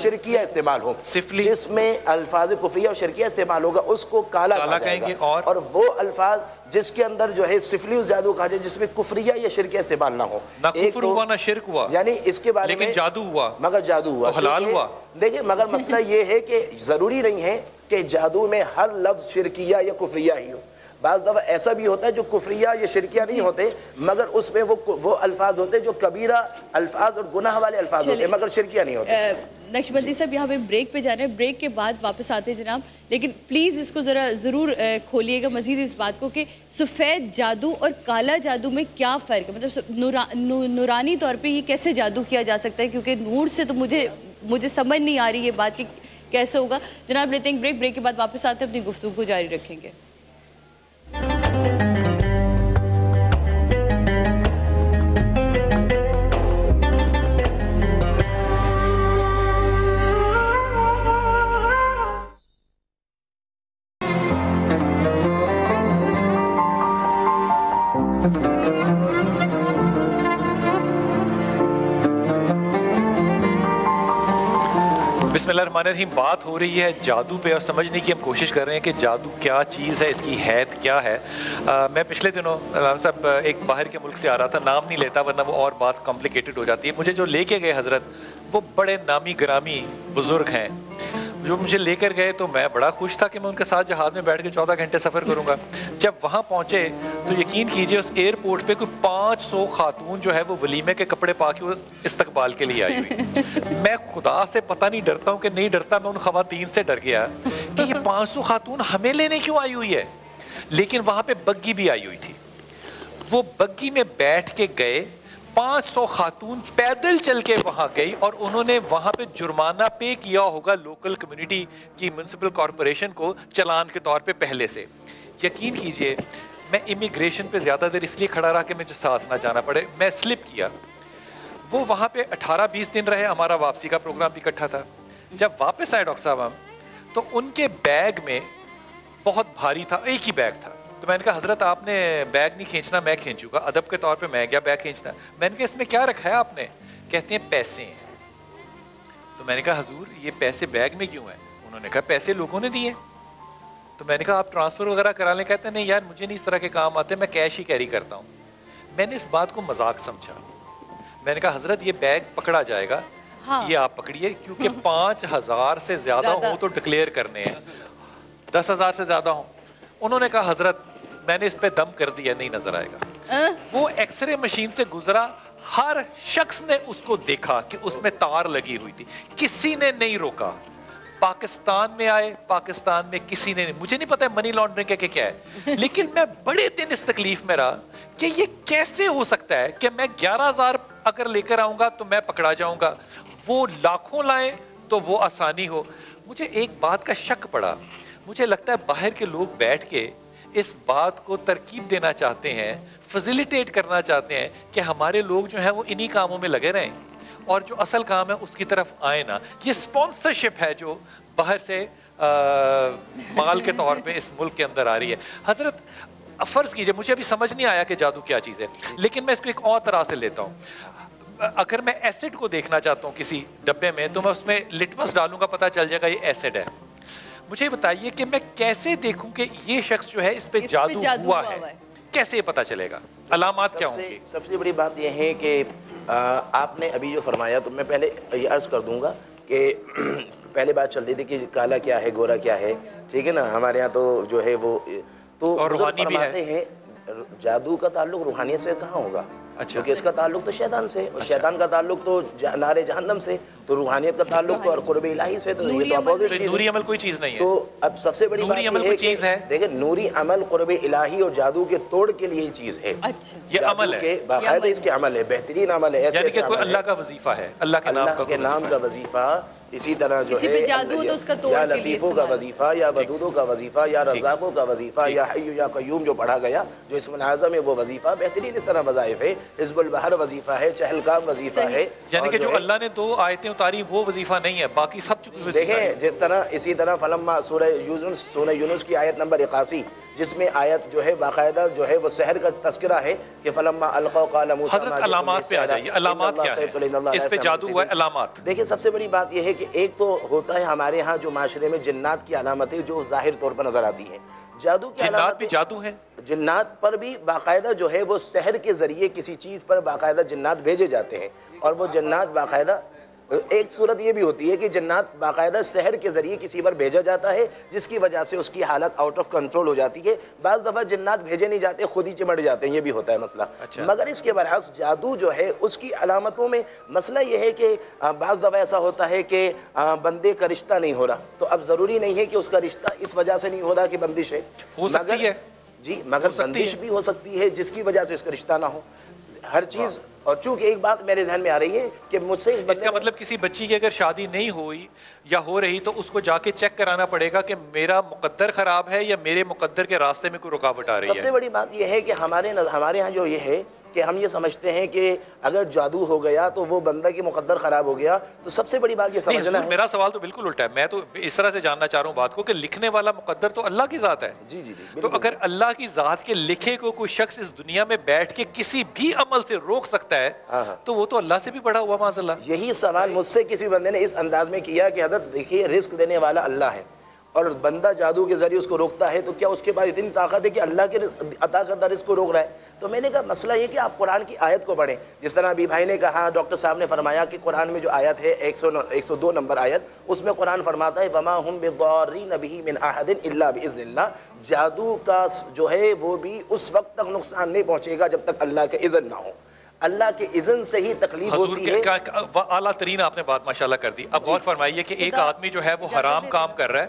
شرکیہ استعمال ہو. جس میں الفاظ کفریہ اور شرکیہ استعمال ہوگا اس کو کالا کہیں گے. اور وہ الفاظ جس کے اندر جو ہے سفلی اس جادو کہا جائے جس میں کفریہ یا شرکیہ استعمال نہ ہو. نہ کفر ہوا نہ شرک ہوا، یعنی اس کے بارے میں لیکن جادو ہوا، مگر جادو ہوا، حلال ہوا. دیکھیں مگر مسئلہ یہ ہے کہ ضروری نہیں ہے کہ جادو میں ہر لفظ شرکیہ یا کفریہ ہی ہو. بعض دفعہ ایسا بھی ہوتا ہے جو کفریہ یا شرکیہ نہیں ہوتے، مگر اس میں وہ الفاظ ہوتے جو کبیرہ الفاظ اور گناہ والے الفاظ ہوتے ہیں، مگر شرکیہ نہیں ہوتے. نقشبندی صاحب یہاں پہ بریک پہ جا رہے ہیں، بریک کے بعد واپس آتے ہیں جناب. لیکن پلیز اس کو ضرور کھولیے گا مزید اس بات کو کہ سفید جادو اور کالا جادو میں کیا فرق ہے، مطلب نورانی طور پہ یہ کیسے جادو کیا جا سکتا ہے، کیونکہ نور سے تو مجھے سمجھ نہیں آ رہی یہ بات کہ کیسے ہوگا. جناب لیتے ہیں بریک کے بعد واپس آتے ہیں، اپنی گفتگو کو جاری رکھیں گے. بسم اللہ الرحمن الرحیم. بات ہو رہی ہے جادو پہ اور سمجھنے کی ہم کوشش کر رہے ہیں کہ جادو کیا چیز ہے، اس کی حیت کیا ہے. میں پچھلے دنوں صاحب ایک باہر کے ملک سے آ رہا تھا، نام نہیں لیتا ورنہ وہ اور بات کمپلیکیٹڈ ہو جاتی ہے. مجھے جو لے کے گئے حضرت وہ بڑے نامی گرامی بزرگ ہیں. جو مجھے لے کر گئے تو میں بڑا خوش تھا کہ میں ان کے ساتھ جہاز میں بیٹھ کے 14 گھنٹے سفر کروں گا. جب وہاں پہنچے تو یقین کیجئے اس ایئرپورٹ پہ کوئی 500 خاتون جو ہے وہ ولیمے کے کپڑے پا کے استقبال کے لیے آئی ہوئی. میں خدا سے پتہ نہیں ڈرتا ہوں کہ نہیں ڈرتا, میں ان خواتین سے ڈر گیا کہ یہ 500 خاتون ہمیں لینے کیوں آئی ہوئی ہے. لیکن وہاں پہ بگی بھی آئی ہوئی تھی. وہ بگی میں بیٹھ کے گئے, 500 خاتون پیدل چل کے وہاں گئی اور انہوں نے وہاں پہ جرمانہ پے کیا ہوگا لوکل کمیونٹی کی میونسپل کارپوریشن کو چلان کے طور پہ پہلے سے. یقین کیجئے میں امیگریشن پہ زیادہ دیر اس لیے کھڑا رہا کہ مجھے ساتھ نہ جانا پڑے, میں سلپ کیا. وہ وہاں پہ 18-20 دن رہے, ہمارا واپسی کا پروگرام بھی اکٹھا تھا. جب واپس آئے ڈاکٹر صاحب ہم, تو ان کے بیگ میں بہت بھاری تھا, ایک ہی بیگ تھا. تو میں نے کہا حضرت آپ نے بیگ نہیں کھینچنا, میں کھینچوں گا. ادب کے طور پہ میں گیا بیگ کھینچنا. میں نے کہا اس میں کیا رکھا ہے آپ نے؟ کہتے ہیں پیسے ہیں. تو میں نے کہا حضور یہ پیسے بیگ میں کیوں ہیں؟ انہوں نے کہا پیسے لوگوں نے دیے. تو میں نے کہا آپ ٹرانسفر وغیرہ کرا لیں. کہتے ہیں نہیں یار مجھے نہیں اس طرح کے کام آتے, میں کیش ہی کیری کرتا ہوں. میں نے اس بات کو مذاق سمجھا. میں نے کہا حضرت یہ بیگ پکڑا جائے گا, یہ آپ پکڑیے, کیونکہ 5000 سے زیادہ ہوں تو ڈکلیئر کرنے ہیں, 10,000 سے زیادہ ہوں. انہوں نے کہا حضرت میں نے اس پہ دم کر دیا, نہیں نظر آئے گا. وہ ایکس رے مشین سے گزرا, ہر شخص نے اس کو دیکھا کہ اس میں تار لگی ہوئی تھی, کسی نے نہیں روکا. پاکستان میں آئے, پاکستان میں کسی نے نہیں, مجھے نہیں پتا منی لانڈرنگ کہ کیا ہے, لیکن میں بڑے دن اس تکلیف میں رہا کہ یہ کیسے ہو سکتا ہے کہ میں 11,000 اگر لے کر آؤں گا تو میں پکڑا جاؤں گا, وہ لاکھوں لائیں تو وہ آسانی ہو. مجھے ایک بات کا شک پڑا, مجھے لگتا ہے باہر کے لوگ بیٹھ کے اس بات کو ترکیب دینا چاہتے ہیں, فیسیلیٹیٹ کرنا چاہتے ہیں کہ ہمارے لوگ جو ہیں وہ انہی کاموں میں لگے رہیں اور جو اصل کام ہے اس کی طرف آئے نا. یہ اسپانسرشپ ہے جو باہر سے مال کے طور پہ اس ملک کے اندر آ رہی ہے. حضرت فرض کیجئے, مجھے ابھی سمجھ نہیں آیا کہ جادو کیا چیز ہے, لیکن میں اس کو ایک اور طرح سے لیتا ہوں. اگر میں ایسڈ کو دیکھنا چاہتا ہوں کسی ڈبے میں تو میں اس میں لٹمس ڈالوں گا, پتہ چل جائے گا یہ ایسڈ ہے. مجھے بتائیے کہ میں کیسے دیکھوں کہ یہ شخص جو ہے اس پہ جادو ہوا ہے, کیسے یہ پتہ چلے گا؟ علامات کیا ہوں گی؟ سب سے بڑی بات یہ ہے کہ آپ نے ابھی جو فرمایا تو میں پہلے یہ عرض کر دوں گا کہ پہلے بات چل رہی تھی کہ کالا کیا ہے گورا کیا ہے, ٹھیک ہے نا. ہمارے ہاں تو جو ہے وہ تو روحانی بھی ہے. جادو کا تعلق روحانیت سے کہاں ہوگا؟ کیونکہ اس کا تعلق تو شیطان سے, اور شیطان کا تعلق تو نار جہنم سے, تو روحانیت کا تعلق تو اور قرب الہی سے, تو یہ تو اپوزٹ چیز ہے. نوری عمل کوئی چیز نہیں ہے. تو اب سب سے بڑی بات یہ ہے کہ دیکھیں نوری عمل قرب الہی اور جادو کے توڑ کے لیے چیز ہے. یہ عمل ہے, باقاعدہ اس کے عمل ہے, بہترین عمل ہے. یعنی کہ کوئی اللہ کا وظیفہ ہے, اللہ کے نام کا وظیفہ. اسی طرح جو ہے یا لطیفوں کا وظیفہ, یا ودودوں کا وظیفہ, یا رزاقوں کا وظیفہ, یا حی یا قیوم جو پڑھا گیا, جو اسم اعظم ہے وہ وظیفہ. بہترین اس طرح وظائف ہے. حزب البحر وظیفہ ہے, چہلقام وظیفہ ہے. یعنی کہ جو اللہ نے 2 آیتیں اتاری وہ وظیفہ نہیں ہے, باقی سب دیکھیں جس طرح اسی طرح فلما سورہ یونس کی آیت نمبر 81 جس میں آیت جو ہے باقاعدہ جو ہے وہ سحر کا تذکرہ ہے کہ فلما القوا قال موسیٰ. حضرت علامات پہ آ جائیے, علامات کیا ہے اس پہ جادو ہوا ہے؟ علامات دیکھیں سب سے بڑی بات یہ ہے کہ ایک تو ہوتا ہے ہمارے ہاں جو معاشرے میں جنات کی علامتیں جو ظاہر طور پر نظر آتی ہیں. جادو کی جنات بھی جادو ہیں, جنات پر بھی باقاعدہ جو ہے وہ سحر کے ذریعے کسی چیز پر باقاعدہ جنات بھیجے جاتے ہیں, اور وہ جنات باقاعدہ ایک صورت یہ بھی ہوتی ہے کہ جنات باقاعدہ سحر کے ذریعے کسی پر بھیجا جاتا ہے جس کی وجہ سے اس کی حالت آؤٹ آف کنٹرول ہو جاتی ہے. بعض دفعہ جنات بھیجے نہیں جاتے, خود ہی چمٹ جاتے ہیں, یہ بھی ہوتا ہے مسئلہ. مگر اس کے برعکس جادو جو ہے اس کی علامتوں میں مسئلہ یہ ہے کہ بعض دفعہ ایسا ہوتا ہے کہ بندے کا رشتہ نہیں ہو رہا, تو اب ضروری نہیں ہے کہ اس کا رشتہ اس وجہ سے نہیں ہو رہا کہ بندش ہے, ہو سکتی ہے جی, مگر بندش بھی ہو سکتی ہے جس کی وجہ سے اس کا رشتہ نہ ہو. ہر چیز. اور چونکہ ایک بات میرے ذہن میں آ رہی ہے کہ مجھ سے اس کا مطلب کسی بچی کی اگر شادی نہیں ہوئی یا ہو رہی تو اس کو جا کے چیک کرانا پڑے گا کہ میرا مقدر خراب ہے یا میرے مقدر کے راستے میں کوئی رکاوٹ آ رہی ہے. سب سے بڑی بات یہ ہے کہ ہمارے ہاں جو یہ ہے کہ ہم یہ سمجھتے ہیں کہ اگر جادو ہو گیا تو وہ بندہ کی مقدر خراب ہو گیا. تو سب سے بڑی بات یہ سمجھنا ہے, میرا سوال تو بالکل الٹا ہے. میں تو اس طرح سے جاننا چاہ رہا ہوں بات کو کہ لکھنے والا مقدر تو اللہ کی ذات ہے. جی جی جی. تو اگر اللہ کی ذات کے لکھے کو کوئی شخص اس دنیا میں بیٹھ کے کسی بھی عمل سے روک سکتا ہے تو وہ تو اللہ سے بھی بڑا ہوا معاذ اللہ. یہی سوال مجھ سے کسی بندے نے اس انداز میں کیا کہ حضرت دیکھیے رزق دینے والا اللہ ہے اور بندہ جادو کے ذریعے اس کو روکتا ہے, تو کیا اس کے پاس اتنی طاقت ہے کہ اللہ کے عطا کردہ رزق کو روک رہا ہے؟ تو میں نے کہا مسئلہ یہ کہ آپ قرآن کی آیت کو پڑھیں. جس طرح ابھی بھائی نے کہا, ڈاکٹر صاحب نے فرمایا کہ قرآن میں جو آیت ہے 102 نمبر آیت, اس میں قرآن فرماتا ہے وَمَا هُمْ بِضَارِّينَ بِهِ مِنْ أَحَدٍ إِلَّا بِإِذْنِ اللَّهِ. جادو کا جو ہے وہ بھی اس وقت تک نقصان نہیں پہنچے گا جب تک اللہ کے اذن نہ ہو. اللہ کے اذن سے ہی تکلیف ہوتی ہے. اعلیٰ ترین آپ نے بات ماشاءاللہ کر دی. اب غور فرمائیے کہ ایک آدمی جو ہے وہ حرام کام کر رہا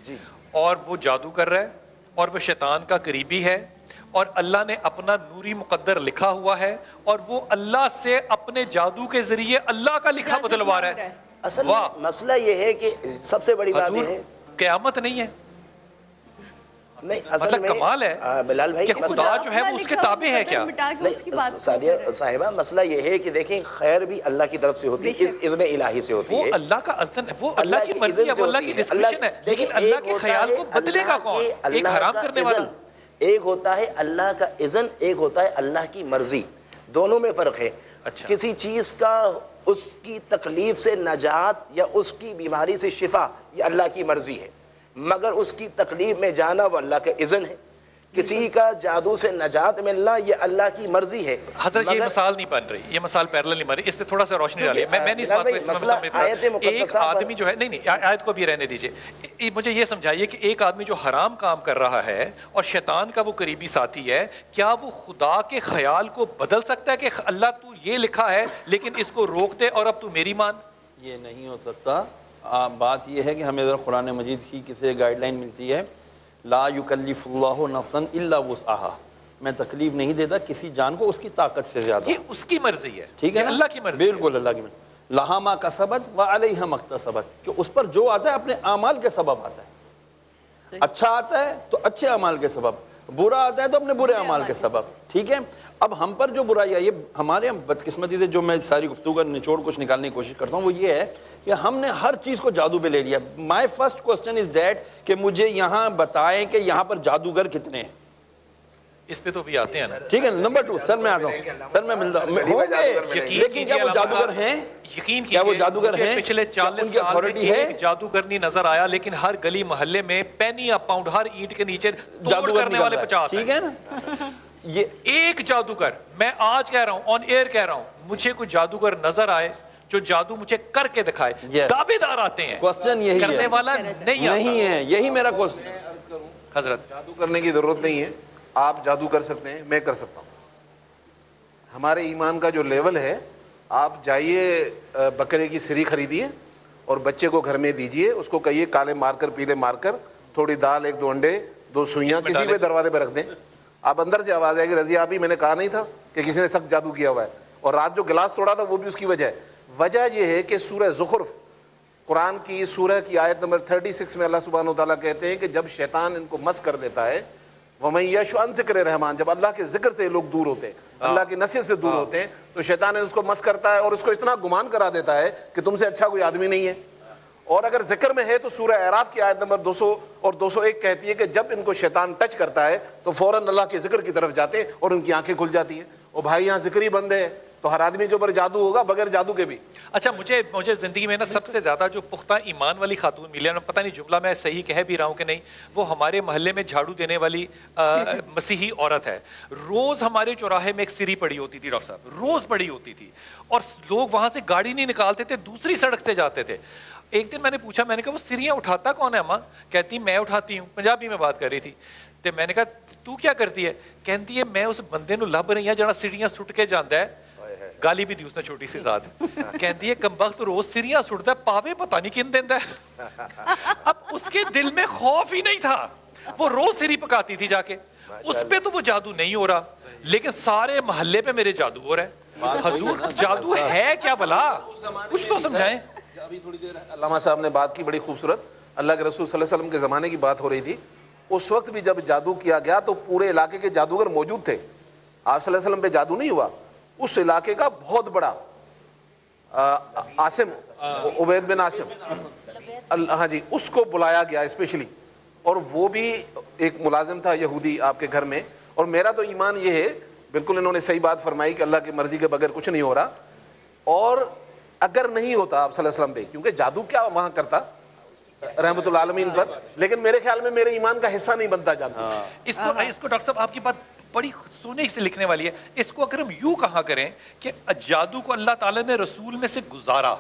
ہے اور وہ جادو کر رہا ہے اور وہ شیطان کا قریبی ہے اور اللہ نے اپنا نوری مقدر لکھا ہوا ہے اور وہ اللہ سے اپنے جادو کے ذریعے اللہ کا لکھا بدلوا رہا ہے. اصل میں مسئلہ یہ ہے کہ سب سے بڑی بات یہ ہے قیامت نہیں ہے, نہیں اصل مطلب میں کمال ہے بلال بھائی کہ خدا جو ہے وہ اس کے تابع ہے کیا؟ سعدیہ صاحبہ مسئلہ یہ ہے کہ دیکھیں خیر بھی اللہ کی طرف سے ہوتی ہے, اذن الہی سے ہوتی ہے. وہ اللہ کا اذن ہے, وہ اللہ کی مرضی ہے, وہ اللہ کی ڈسکرپشن ہے, لیکن اللہ کے خیال کو بدلے گا کون؟ ایک حرام کرنے والا. ایک ہوتا ہے اللہ کا اذن, ایک ہوتا ہے اللہ کی مرضی. دونوں میں فرق ہے. کسی چیز کا اس کی تکلیف سے نجات یا اس کی بیماری سے شفا یہ اللہ کی مرضی ہے, مگر اس کی تکلیف میں جانا وہ اللہ کا اذن ہے. کسی کا جادو سے نجات ملنا یہ اللہ کی مرضی ہے. حضرت یہ مثال نہیں بن رہی, یہ مثال پیرلل نہیں بن رہی, اس پہ تھوڑا سا روشنی ڈالیے. میں نہیں اس بات کو اس ایک آدمی جو ہے, نہیں آیت کو بھی رہنے دیجئے, مجھے یہ سمجھائیے کہ ایک آدمی جو حرام کام کر رہا ہے اور شیطان کا وہ قریبی ساتھی ہے, کیا وہ خدا کے خیال کو بدل سکتا ہے کہ اللہ تو یہ لکھا ہے لیکن اس کو روک دے اور اب تو میری مان؟ یہ نہیں ہو سکتا. بات یہ ہے کہ ہمیں ذرا قرآن مجید کی کسی گائیڈ لائن ملتی ہے, لا یکلف اللہ نفسا الا وسعها, میں تکلیف نہیں دیتا کسی جان کو اس کی طاقت سے زیادہ. یہ اس کی مرضی ہے, ٹھیک ہے, اللہ کی مرضی, بالکل اللہ کی مرضی. لہا ما کسبت وعلیہا ما اکتسبت, کہ اس پر جو آتا ہے اپنے اعمال کے سبب آتا ہے. اچھا آتا ہے تو اچھے اعمال کے سبب, برا آتا ہے تو اپنے برے اعمال کے سبب. ٹھیک ہے, اب ہم پر جو برائی آئی ہے, ہمارے بدقسمتی سے جو میں ساری گفتگو کا نچوڑ کچھ نکالنے کی کوشش کرتا ہوں وہ یہ ہے کہ ہم نے ہر چیز کو جادو پہ لے لیا. My first question is that کہ مجھے یہاں بتائیں کہ یہاں پر جادوگر کتنے ہیں. اس پہ تو بھی آتے ہیں نا, ٹھیک ہے. نمبر 2 سر میں آتا ہوں, سر میں ملتا ہوں, لیکن کیا وہ جادوگر ہیں؟ یقین کیا وہ جادوگر ہیں؟ پچھلے 40 سال میں ایک جادوگر نہیں نظر آیا, لیکن ہر گلی محلے میں پینی اپ پاؤنڈ ہر اینٹ کے نیچے توڑ کرنے والے 50 ٹھیک ہے نا. یہ ایک جادوگر, میں آج کہہ رہا ہوں, آن ایئر کہہ رہا ہوں, مجھے کوئی جادوگر نظر آئے جو جادو مجھے کر کے دکھائے. دعوے دار آتے ہیں, کوسچن یہی ہے, کرنے والا نہیں ہے. یہی میرا کوسچن. حضرت جادو کرنے کی ضرورت نہیں ہے, آپ جادو کر سکتے ہیں, میں کر سکتا ہوں. ہمارے ایمان کا جو لیول ہے, آپ جائیے بکرے کی سری خریدیے اور بچے کو گھر میں دیجئے, اس کو کہیے کالے مار کر پیلے مار کر, تھوڑی دال, 1-2 انڈے, 2 سوئیاں کسی پہ دروازے پہ رکھ دیں. آپ اندر سے آواز آئے گی, رضی آپ ہی, میں نے کہا نہیں تھا کہ کسی نے سخت جادو کیا ہوا ہے. اور رات جو گلاس توڑا تھا وہ بھی اس کی وجہ ہے. وجہ یہ ہے کہ سورہ زخرف قرآن کی سورہ کی آیت نمبر 36 میں اللہ سبحانہ و تعالیٰ کہتے ہیں کہ جب شیطان ان کو مس کر لیتا ہے, وَمَن يَعْشُ عَن ذِكْرِ الرَّحْمَٰنِ, جب اللہ کے ذکر سے لوگ دور ہوتے ہیں, اللہ کی نصیحت سے دور ہوتے ہیں, تو شیطان اس کو مس کرتا ہے اور اس کو اتنا گمان کرا دیتا ہے کہ تم سے اچھا کوئی آدمی نہیں ہے. اور اگر ذکر میں ہے تو سورہ اعراف کی آیت نمبر 200 اور 201 کہتی ہے کہ جب ان کو شیطان ٹچ کرتا ہے تو فوراً اللہ کے ذکر کی طرف جاتے ہیں اور ان کی آنکھیں کھل جاتی ہیں. اور بھائی یہاں ذکر ہی بند ہے تو ہر آدمی کے اوپر جادو ہوگا, بغیر جادو کے بھی. اچھا, مجھے زندگی میں نا سب سے زیادہ جو پختہ ایمان والی خاتون ملی ہے, پتہ نہیں جملہ میں صحیح کہہ بھی رہا ہوں کہ نہیں, وہ ہمارے محلے میں جھاڑو دینے والی مسیحی عورت ہے. روز ہمارے چوراہے میں ایک سری پڑی ہوتی تھی, ڈاکٹر صاحب, روز پڑی ہوتی تھی, اور لوگ وہاں سے گاڑی نہیں نکالتے تھے, دوسری سڑک سے جاتے تھے. ایک دن میں نے پوچھا, میں نے کہا وہ سریاں اٹھاتا کون ہے اماں؟ کہتی میں اٹھاتی ہوں. پنجابی میں بات کر رہی تھی. تو میں نے کہا تو کیا کرتی ہے؟ کہتی ہے میں اس بندے نو لب رہی ہوں جڑا سیڑھیاں سٹ کے جاندا ہے. گالی بھی دی اس نے چھوٹی سی ذات. کہتی ہے کمبخت روز سیڑھیاں سٹتا ہے, پاوے پتہ نہیں کن دیندا ہے. اب اس کے دل میں خوف ہی نہیں تھا, وہ روز سیڑھی پکاتی تھی جا کے. اس پہ تو وہ جادو نہیں ہو رہا, لیکن سارے محلے پہ میرے جادو ہو رہا ہے. حضور جادو ہے کیا بلا؟ کچھ تو سمجھائیں. ابھی تھوڑی دیر علامہ صاحب نے بات کی بڑی خوبصورت, اللہ کے رسول صلی اللہ علیہ وسلم کے زمانے کی بات ہو رہی تھی. اس وقت بھی جب جادو کیا گیا تو پورے علاقے کے جادوگر موجود تھے. آپ صلی اللہ علیہ وسلم پہ جادو نہیں ہوا. اس علاقے کا بہت بڑا عاصم, عبید بن عاصم, ہاں جی, اس کو بلایا گیا اسپیشلی, اور وہ بھی ایک ملازم تھا یہودی آپ کے گھر میں. اور میرا تو ایمان یہ ہے, بالکل انہوں نے صحیح بات فرمائی کہ اللہ کی مرضی کے بغیر کچھ نہیں ہو رہا. اور اگر نہیں ہوتا آپ صلی اللہ علیہ وسلم پہ, کیونکہ جادو کیا وہاں کرتا رحمت العالمین پر, لیکن میرے خیال میں میرے ایمان کا حصہ نہیں بنتا جادو. اس کو ڈاکٹر صاحب آپ کی بات بڑی سونے سے لکھنے والی ہے. اس کو اگر ہم یوں کہا کریں کہ جادو کو اللہ تعالیٰ نے رسول میں سے گزارا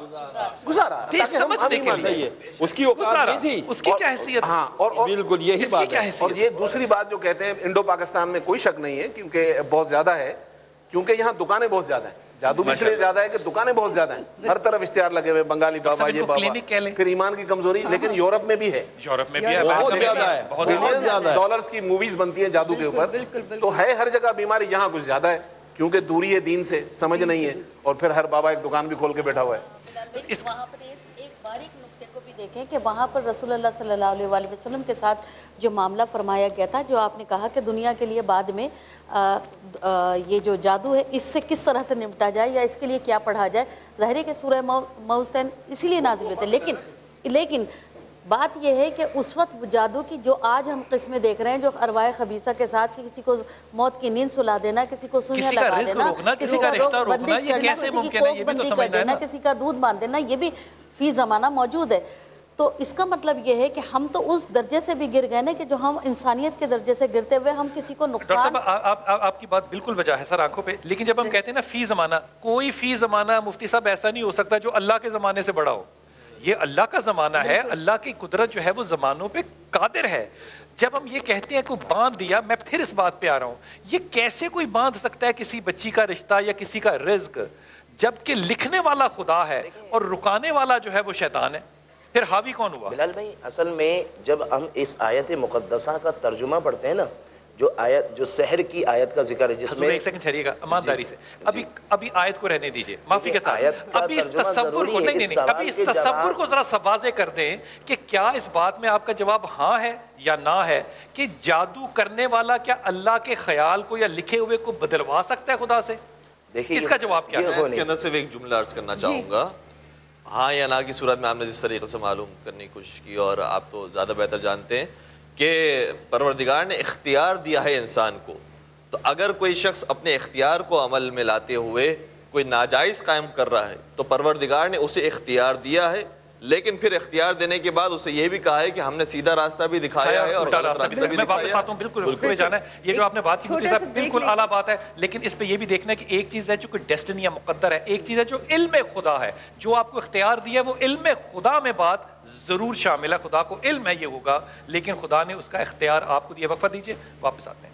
سمجھنے کے لیے, اس کی اوقات نہیں تھی, اس کی کیا حیثیت. ہاں, اور بالکل یہی بات ہے. اور یہ دوسری بات جو کہتے ہیں انڈو پاکستان میں کوئی شک نہیں ہے, کیونکہ بہت زیادہ ہے, کیونکہ یہاں دکانیں بہت زیادہ ہیں. جادو بھی اس لیے زیادہ ہے کہ دکانیں بہت زیادہ ہیں, ہر طرف اشتہار لگے ہوئے, بنگالی بابا, یہ بابا, پھر ایمان کی کمزوری. لیکن یورپ میں بھی ہے, یورپ میں بھی ہے, بہت زیادہ ہے, بہت زیادہ ہے. ڈالرز کی موویز بنتی ہیں جادو کے اوپر, تو ہے ہر جگہ بیماری, یہاں کچھ زیادہ ہے کیونکہ دوری ہے دین سے, سمجھ نہیں ہے, اور پھر ہر بابا ایک دکان بھی کھول کے بیٹھا ہوا ہے. وہاں پر ایک باریک نقطے کو بھی دیکھیں کہ وہاں پر رسول اللہ صلی اللہ علیہ وآلہ وسلم کے ساتھ جو معاملہ فرمایا گیا تھا, جو آپ نے کہا کہ دنیا کے لیے بعد میں یہ جو جادو ہے اس سے کس طرح سے نمٹا جائے یا اس کے لیے کیا پڑھا جائے, ظاہر ہے کہ سورہ موسن اسی لیے نازل ہوتے ہیں. لیکن بات یہ ہے کہ اس وقت جادو کی جو آج ہم قسمیں دیکھ رہے ہیں, جو ارواح خبیثہ کے ساتھ کہ کسی کو موت کی نیند سلا دینا, کسی کو سوئیاں لگا دینا, کسی کا روک بندش کرنا, کسی کی کوک بندی کر دینا, کسی کا دودھ باندھ دینا, یہ بھی فی زمانہ موجود ہے. تو اس کا مطلب یہ ہے کہ ہم تو اس درجے سے بھی گر گئے نا کہ جو ہم انسانیت کے درجے سے گرتے ہوئے ہم کسی کو نقصان. آپ کی بات بالکل بجا ہے سر آنکھوں پہ, لیکن جب ہم کہتے ہیں نا فی زمانہ, کوئی فی زمانہ مفتی صاحب ایسا نہیں ہو سکتا جو اللہ کے زمانے سے بڑا ہو. یہ اللہ کا زمانہ ہے, اللہ کی قدرت جو ہے وہ زمانوں پہ قادر ہے. جب ہم یہ کہتے ہیں کہ باندھ دیا, میں پھر اس بات پہ آ رہا ہوں, یہ کیسے کوئی باندھ سکتا ہے کسی بچی کا رشتہ یا کسی کا رزق, جبکہ لکھنے والا خدا ہے اور رکانے والا جو ہے وہ شیطان ہے. پھر حاوی کون ہوا؟ بلال بھائی, اصل میں جب ہم اس آیت مقدسہ کا ترجمہ پڑھتے ہیں نا, جو آیت, جو سحر کی آیت کا ذکر ہے, جس میں ایک سیکنڈ ٹھہریے گا امانداری سے, ابھی آیت کو رہنے دیجئے, معافی کے ساتھ, ابھی اس تصور کو ابھی اس تصور کو ذرا واضح کر دیں کہ کیا اس بات میں آپ کا جواب ہاں ہے یا نہ ہے کہ جادو کرنے والا کیا اللہ کے خیال کو یا لکھے ہوئے کو بدلوا سکتا ہے خدا سے؟ اس کا جواب کیا ہے؟ اس کے اندر صرف ایک جملہ عرض کرنا چاہوں گا, ہاں یا نہ کی صورت میں آپ نے جس طریقے سے معلوم کرنے کی کوشش کی, اور آپ تو زیادہ بہتر جانتے ہیں کہ پروردگار نے اختیار دیا ہے انسان کو, تو اگر کوئی شخص اپنے اختیار کو عمل میں لاتے ہوئے کوئی ناجائز قائم کر رہا ہے تو پروردگار نے اسے اختیار دیا ہے, لیکن پھر اختیار دینے کے بعد اسے یہ بھی کہا ہے کہ ہم نے سیدھا راستہ بھی دکھایا ہے اور غلط راستہ بھی دکھایا ہے. بالکل جانا ہے, یہ جو آپ نے بات کی بالکل اعلیٰ بات ہے, لیکن اس پہ یہ بھی دیکھنا ہے کہ ایک چیز ہے جو کوئی ڈیسٹنی یا مقدر ہے, ایک چیز ہے جو علم خدا ہے. جو آپ کو اختیار دیا ہے وہ علم خدا میں بات ضرور شامل ہے, خدا کو علم ہے یہ ہوگا, لیکن خدا نے اس کا اختیار آپ کو دیا. وقفہ دیجئے, واپس آتے ہیں.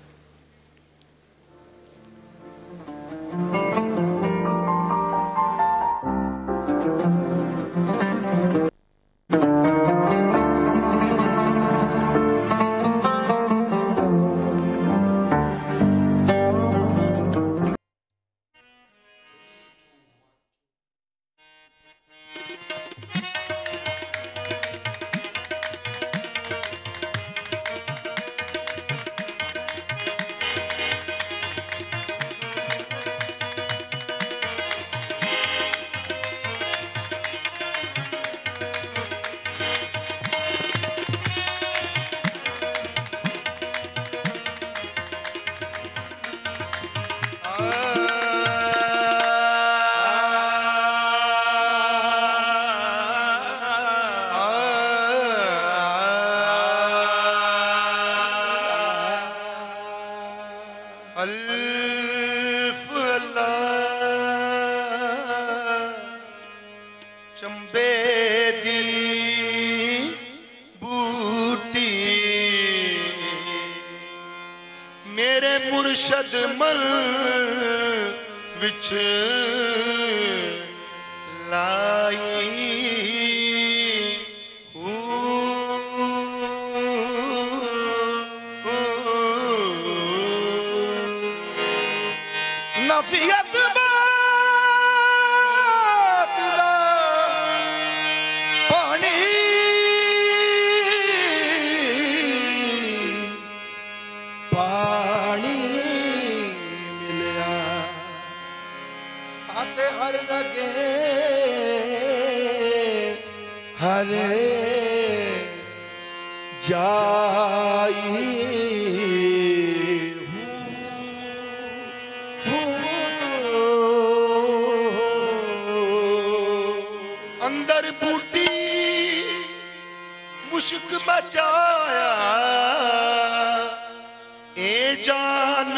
مرشد مر وچ لائی نفیت بات دا پانی ہر رگے ہر جائی اندر بوٹی مشک بچایا اے جان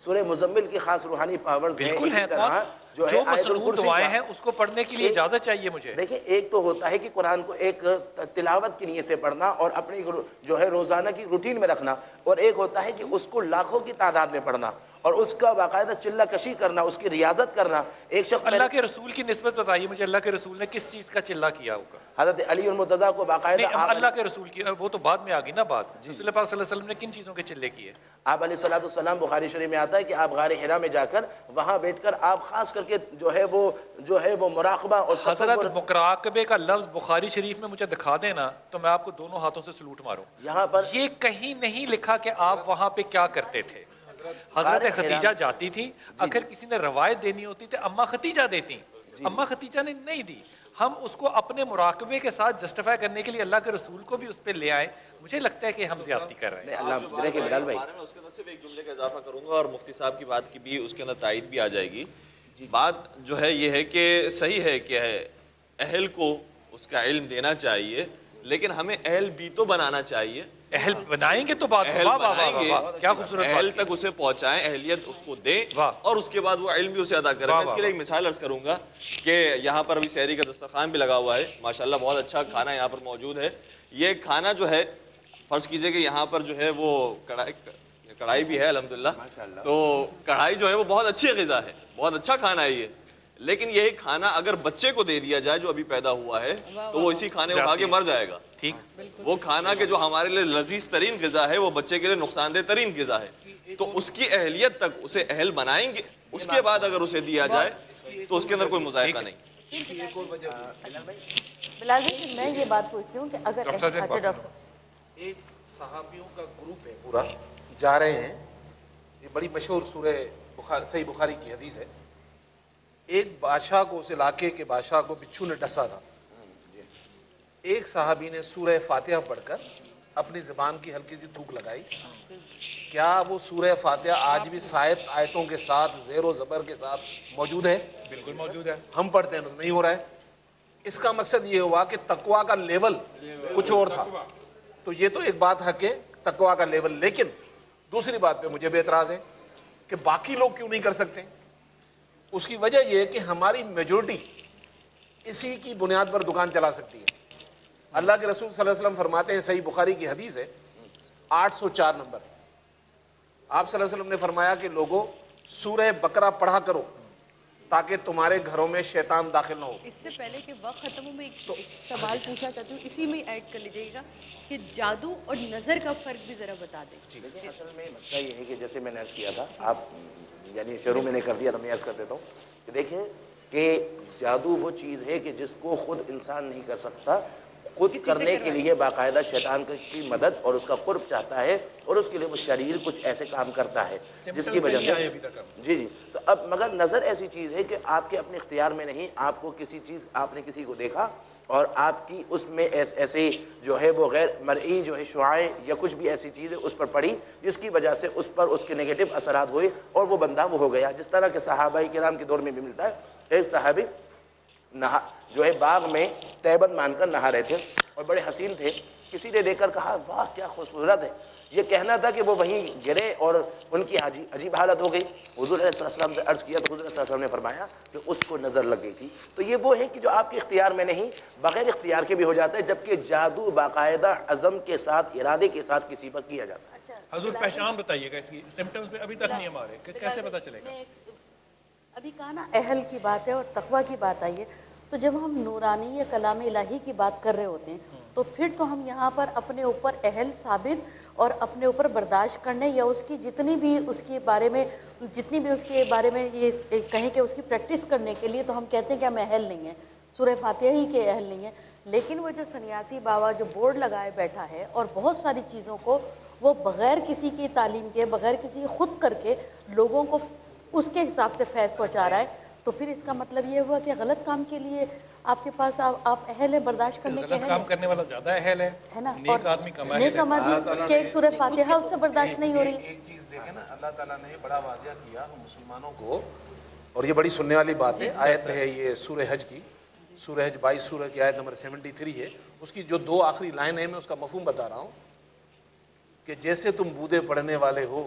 سورہ مزمل کی خاص روحانی پاورز ہیں. بالکل اسی ہیں. طرح جو ہے جو آیت مسنون الکرسی دعائیں کا ہیں اس کو پڑھنے کے لیے اجازت چاہیے مجھے. دیکھیں ایک تو ہوتا ہے کہ قرآن کو ایک تلاوت کی نیت سے پڑھنا اور اپنی جو ہے روزانہ کی روٹین میں رکھنا, اور ایک ہوتا ہے کہ اس کو لاکھوں کی تعداد میں پڑھنا اور اس کا باقاعدہ چلہ کشی کرنا, اس کی ریاضت کرنا. ایک شخص اللہ کے رسول کی نسبت بتائیے مجھے, اللہ کے رسول نے کس چیز کا چلہ کیا ہوگا؟ حضرت علی المرتضیٰ کو باقاعدہ نہیں, اللہ کے رسول کی, وہ تو بعد میں آ گئی نا بات. رسول پاک صلی اللہ علیہ وسلم نے کن چیزوں کے چلے کیے؟ آپ علیہ الصلوۃ والسلام, بخاری شریف میں آتا ہے کہ آپ غار حرا میں جا کر وہاں بیٹھ کر آپ خاص کر کے جو ہے وہ مراقبہ اور حضرت مراقبے کا لفظ بخاری شریف میں مجھے دکھا دینا تو میں آپ کو دونوں ہاتھوں سے سلوٹ ماروں. یہاں پر یہ کہیں نہیں لکھا کہ آپ وہاں پہ کیا کرتے تھے. حضرت خدیجہ جاتی تھی, اگر کسی نے روایت دینی ہوتی تو اماں ختیجہ دیتی, اماں ختیجہ نے نہیں دی. ہم اس کو اپنے مراقبے کے ساتھ جسٹیفائی کرنے کے لیے اللہ کے رسول کو بھی اس پہ لے آئے. مجھے لگتا ہے کہ ہم زیادتی کر رہے ہیں. اللہ دیکھیں بلال بھائی, میں اس کے اندر صرف ایک جملے کا اضافہ کروں گا اور مفتی صاحب کی بات کی بھی اس کے اندر تائید بھی آ جائے گی. بات جو ہے یہ ہے کہ صحیح ہے کہ اہل کو اس کا علم دینا چاہیے, لیکن ہمیں اہل بھی تو بنانا چاہیے. اہل بنائیں گے تو بات کیا خوبصورت اہل تک اسے پہنچائیں, اہلیت اس کو دیں اور اس کے بعد وہ علم بھی اسے ادا کریں. میں اس کے لیے ایک مثال عرض کروں گا کہ یہاں پر ابھی سحری کا دسترخوان بھی لگا ہوا ہے, ماشاءاللہ بہت اچھا کھانا یہاں پر موجود ہے. یہ کھانا جو ہے فرض کیجئے کہ یہاں پر جو ہے وہ کڑھائی بھی ہے الحمدللہ, تو کڑھائی جو ہے وہ بہت اچھی غذا ہے, بہت اچھا کھانا ہے یہ. لیکن یہی کھانا اگر بچے کو دے دیا جائے جو ابھی پیدا ہوا ہے تو وہ اسی کھانے کو کھا کے مر جائے گا. ٹھیک, وہ کھانا کہ جو ہمارے لیے لذیذ ترین غذا ہے وہ بچے کے لیے نقصان دہ ترین غذا ہے. تو اس کی اہلیت تک اسے اہل بنائیں گے, اس کے بعد اگر اسے دیا جائے تو اس کے اندر کوئی مذائقہ نہیں. بلال بھائی میں یہ بات پوچھتی ہوں کہ اگر ایک صحابیوں کا گروپ ہے پورا, جا رہے ہیں, یہ بڑی مشہور سورہ صحیح بخاری کی حدیث ہے. ایک بادشاہ کو, اس علاقے کے بادشاہ کو بچھو نے ڈسا تھا. ایک صحابی نے سورہ فاتحہ پڑھ کر اپنی زبان کی ہلکی سی تھوک لگائی. کیا وہ سورہ فاتحہ آج بھی سائت آیتوں کے ساتھ زیر و زبر کے ساتھ موجود ہے؟ بالکل موجود ہے. ہم پڑھتے ہیں تو نہیں ہو رہا ہے. اس کا مقصد یہ ہوا کہ تقویٰ کا لیول کچھ اور تھا. تو یہ تو ایک بات ہے کہ تقویٰ کا لیول, لیکن دوسری بات پہ مجھے بھی اعتراض ہے کہ باقی لوگ کیوں نہیں کر سکتے. اس کی وجہ یہ ہے کہ ہماری میجورٹی اسی کی بنیاد پر دکان چلا سکتی ہے. اللہ کے رسول صلی اللہ علیہ وسلم فرماتے ہیں, صحیح بخاری کی حدیث ہے 804 نمبر, آپ صلی اللہ علیہ وسلم نے فرمایا کہ لوگوں سورہ بقرہ پڑھا کرو تاکہ تمہارے گھروں میں شیطان داخل نہ ہو. اس سے پہلے کہ وقت ختم ہو, میں ایک سوال پوچھنا چاہتی ہوں, اسی میں ایڈ کر لیجیے گا کہ جادو اور نظر کا فرق بھی ذرا بتا دیں. دیکھیں اصل میں مسئلہ یہ ہے کہ جیسے میں نے عرض کیا تھا, آپ یعنی شروع میں نے کر دیا تو میں عرض کر دیتا ہوں کہ دیکھیں کہ جادو وہ چیز ہے کہ جس کو خود انسان نہیں کر سکتا, خود کرنے کے لیے باقاعدہ شیطان کی مدد اور اس کا قرب چاہتا ہے, اور اس کے لیے وہ شریر کچھ ایسے کام کرتا ہے جس کی وجہ سے جی تو اب مگر نظر ایسی چیز ہے کہ آپ کے اپنے اختیار میں نہیں, آپ کو کسی چیز, آپ نے کسی کو دیکھا اور آپ کی اس میں ایسے جو ہے وہ غیر مرئی جو ہے شعاعیں یا کچھ بھی ایسی چیز ہے اس پر پڑی جس کی وجہ سے اس پر اس کے نگیٹو اثرات ہوئے اور وہ بندہ وہ ہو گیا. جس طرح کہ صحابہ کرام کے دور میں بھی ملتا ہے. ایک صحابی جو ہے باغ میں تیبند مان کر نہا رہے تھے اور بڑے حسین تھے. کسی نے دیکھ کر کہا واہ کیا خوبصورت ہے. یہ کہنا تھا کہ وہ وہیں گرے اور ان کی عجیب حالت ہو گئی. حضور علیہ السلام سے عرض کیا تو حضور علیہ السلام نے فرمایا کہ اس کو نظر لگ گئی تھی. تو یہ وہ ہے کہ جو آپ کے اختیار میں نہیں, بغیر اختیار کے بھی ہو جاتا ہے, جبکہ جادو باقاعدہ عزم کے ساتھ, ارادے کے ساتھ کسی پر کیا جاتا ہے. حضور پہچان بتائیے گا اس کی, سمپٹمز میں ابھی تک نہیں ہمارے, کیسے پتہ چلے گا؟ ابھی کہا نا اہل کی بات ہے اور تقویٰ کی بات آئی ہے, تو جب ہم نورانی یا کلام الہی کی بات کر رہے ہوتے ہیں تو پھر تو ہم یہاں پر اپنے اوپر اہل ثابت اور اپنے اوپر برداشت کرنے یا اس کی جتنی بھی اس کے بارے میں یہ کہیں کہ اس کی پریکٹس کرنے کے لیے تو ہم کہتے ہیں کہ ہم اہل نہیں ہیں, سورہ فاتحہ ہی کے اہل نہیں ہیں. لیکن وہ جو سنیاسی بابا جو بورڈ لگائے بیٹھا ہے اور بہت ساری چیزوں کو وہ بغیر کسی کی تعلیم کے, بغیر کسی خود کر کے لوگوں کو اس کے حساب سے فیض پہنچا رہا ہے, تو پھر اس کا مطلب یہ ہوا کہ غلط کام کے لیے آپ کے پاس آپ اہل ہیں, برداشت کرنے کے. غلط کام کرنے والا زیادہ اہل ہے نا, نیک آدمی کم اہل ہے. نیک آدمی کہ ایک سورہ فاتحہ اس سے برداشت نہیں ہو رہی. ایک چیز دیکھیں نا, اللہ تعالیٰ نے بڑا واضح کیا ہم مسلمانوں کو, اور یہ بڑی سننے والی بات ہے. آیت ہے یہ سورہ حج کی, سورہ حج 22 سورہ کی آیت نمبر 73 ہے. اس کی جو 2 آخری لائن ہے میں اس کا مفہوم بتا رہا ہوں کہ جیسے تم بودے پڑھنے والے ہو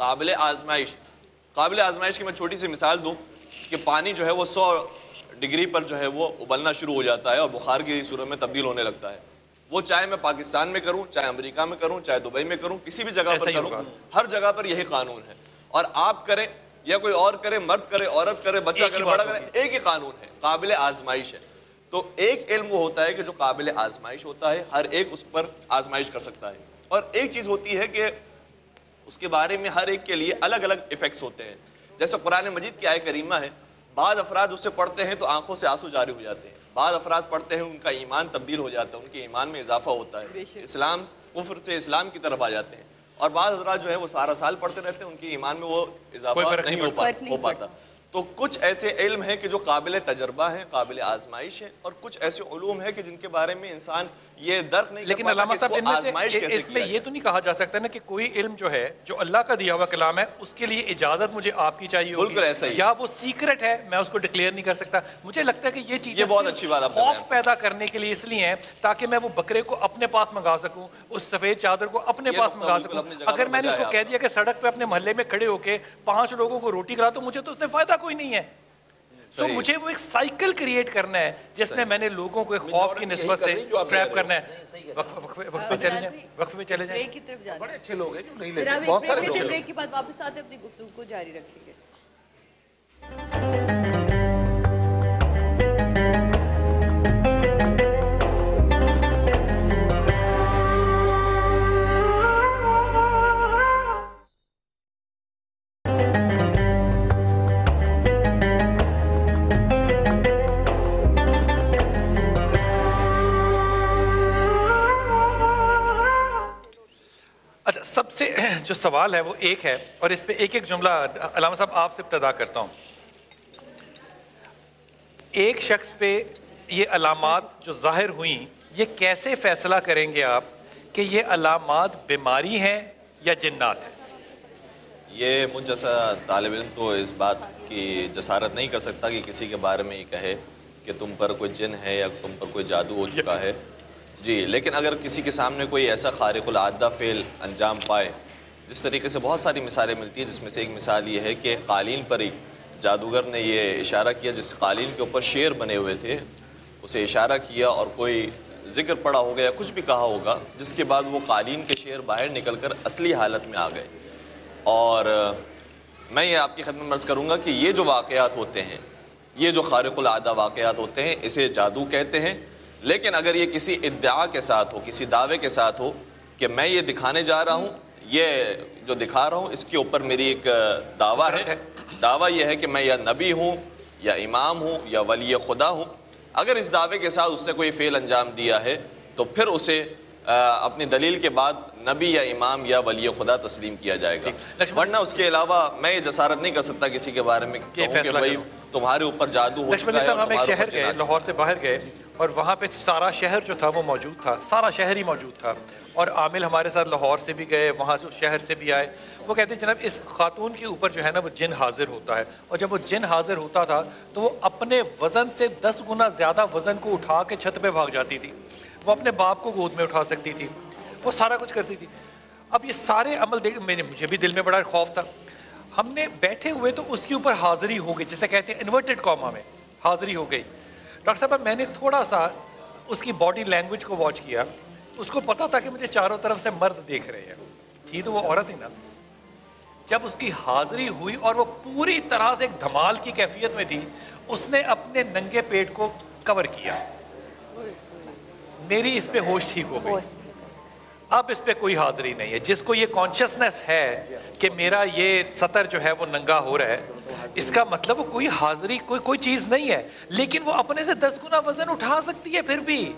قابل آزمائش کی میں چھوٹی سی مثال دوں کہ پانی جو ہے وہ 100 ڈگری پر جو ہے وہ ابلنا شروع ہو جاتا ہے اور بخار کی صورت میں تبدیل ہونے لگتا ہے. وہ چاہے میں پاکستان میں کروں, چاہے امریکہ میں کروں, چاہے دبئی میں کروں, کسی بھی جگہ پر کروں, ہر جگہ پر یہی قانون ہے. اور آپ کریں یا کوئی اور کرے, مرد کرے, عورت کرے, بچہ کرے, بڑا کرے, ایک ہی قانون ہے, قابل آزمائش ہے. تو ایک علم وہ ہوتا ہے کہ جو قابل آزمائش ہوتا ہے, ہر ایک اس پر آزمائش کر سکتا ہے. اور ایک چیز ہوتی ہے کہ اس کے بارے میں ہر ایک کے لیے الگ الگ ایفیکٹس ہوتے ہیں. جیسے قرآن مجید کی آیت کریمہ ہے, بعض افراد اسے پڑھتے ہیں تو آنکھوں سے آنسو جاری ہو جاتے ہیں, بعض افراد پڑھتے ہیں ان کا ایمان تبدیل ہو جاتا ہے, ان کے ایمان میں اضافہ ہوتا ہے, اسلام کفر سے اسلام کی طرف آ جاتے ہیں. اور بعض حضرات جو ہے وہ سارا سال پڑھتے رہتے ہیں, ان کے ایمان میں وہ اضافہ نہیں ہو پاتا. تو کچھ ایسے علم ہیں کہ جو قابل تجربہ ہیں, قابل آزمائش ہیں, اور کچھ ایسے علوم ہیں کہ جن کے بارے میں انسان یہ درک نہیں کر پاتا کہ اس کو آزمائش کیسے اس میں یہ تو نہیں کہا جا سکتا نا کہ کوئی علم جو ہے جو اللہ کا دیا ہوا کلام ہے اس کے لیے اجازت مجھے آپ کی چاہیے ہوگی, یا وہ سیکرٹ ہے میں اس کو ڈکلیئر نہیں کر سکتا. مجھے لگتا ہے کہ یہ چیزیں بہت اچھی بات ہے, خوف پیدا کرنے کے لیے اس لیے ہیں تاکہ میں وہ بکرے کو اپنے پاس منگا سکوں, اس سفید چادر کو اپنے پاس منگا سکوں. اگر میں نے اس کو کہہ دیا کہ سڑک پہ اپنے محلے میں کھڑے ہو کے 5 لوگوں کو روٹی کھلا تو مجھے تو اس سے فائدہ کوئی نہیں ہے. تو مجھے وہ ایک سائیکل کریٹ کرنا ہے جس میں نے لوگوں کو خوف کی نسبت سے ٹریپ کرنا ہے. وقف پہ چلے جائیں. بڑے اچھے لوگ ہیں جو نہیں لیتے, بہت سارے لوگ. بریک کے بعد واپس آتے اپنی گفتگو کو جاری رکھیں گے. سب سے جو سوال ہے وہ ایک ہے, اور اس پہ ایک ایک جملہ علامہ صاحب آپ سے ابتدا کرتا ہوں. ایک شخص پہ یہ علامات جو ظاہر ہوئیں, یہ کیسے فیصلہ کریں گے آپ کہ یہ علامات بیماری ہیں یا جنات ہیں؟ یہ مجھ جیسا طالب علم تو اس بات کی جسارت نہیں کر سکتا کہ کسی کے بارے میں یہ کہے کہ تم پر کوئی جن ہے یا تم پر کوئی جادو ہو چکا ہے. جی, لیکن اگر کسی کے سامنے کوئی ایسا خارق العادہ فعل انجام پائے, جس طریقے سے بہت ساری مثالیں ملتی ہیں, جس میں سے ایک مثال یہ ہے کہ قالین پر ایک جادوگر نے یہ اشارہ کیا, جس قالین کے اوپر شیر بنے ہوئے تھے, اسے اشارہ کیا اور کوئی ذکر پڑا ہوگا یا کچھ بھی کہا ہوگا, جس کے بعد وہ قالین کے شیر باہر نکل کر اصلی حالت میں آ گئے. اور میں یہ آپ کی خدمت میں عرض کروں گا کہ یہ جو واقعات ہوتے ہیں, یہ جو خارق العادہ واقعات ہوتے ہیں, اسے جادو کہتے ہیں. لیکن اگر یہ کسی ادعا کے ساتھ ہو, کسی دعوے کے ساتھ ہو کہ میں یہ دکھانے جا رہا ہوں, یہ جو دکھا رہا ہوں اس کے اوپر میری ایک دعویٰ ہے, دعویٰ یہ ہے کہ میں یا نبی ہوں یا امام ہوں یا ولی خدا ہوں, اگر اس دعوے کے ساتھ اس نے کوئی فعل انجام دیا ہے تو پھر اسے اپنی دلیل کے بعد نبی یا امام یا ولی خدا تسلیم کیا جائے گا. ورنہ اس کے علاوہ میں یہ جسارت نہیں کر سکتا کسی کے بارے میں کہ بھائی تمہارے اوپر جادو ہو چکا ہے. ہم ایک شہر گئے, لاہور سے باہر گئے, اور وہاں پہ سارا شہر جو تھا وہ موجود تھا, سارا شہر ہی موجود تھا. اور عامل ہمارے ساتھ لاہور سے بھی گئے, وہاں سے شہر سے بھی آئے. وہ کہتے ہیں جناب اس خاتون کے اوپر جو ہے نا وہ جن حاضر ہوتا ہے, اور جب وہ جن حاضر ہوتا تھا تو وہ اپنے وزن سے 10 گنا زیادہ وزن کو اٹھا کے چھت پہ بھاگ جاتی تھی. وہ اپنے باپ کو گود میں اٹھا سکتی تھی, وہ سارا کچھ کرتی تھی. اب یہ سارے عمل دیکھ مجھے بھی دل میں بڑا خوف تھا. ہم نے بیٹھے ہوئے تو اس کے اوپر حاضری ہو گئی, جسے کہتے ہیں انورٹڈ کاما میں حاضری ہو گئی. ڈاکٹر صاحب میں نے تھوڑا سا اس کی باڈی لینگویج کو واچ کیا, اس کو پتا تھا کہ مجھے چاروں طرف سے مرد دیکھ رہے ہیں, تھی تو وہ عورت ہی نا. جب اس کی حاضری ہوئی اور وہ پوری طرح سے ایک دھمال کی کیفیت میں تھی, اس نے اپنے ننگے پیٹ کو کور کیا. میری اس پہ ہوش ٹھیک ہو گئی. اب اس پہ کوئی حاضری نہیں ہے. جس کو یہ کانشیسنس ہے کہ میرا یہ سطر جو ہے وہ ننگا ہو رہا ہے, اس کا مطلب وہ کوئی حاضری کوئی چیز نہیں ہے, لیکن وہ اپنے سے 10 گنا وزن اٹھا سکتی ہے پھر بھی.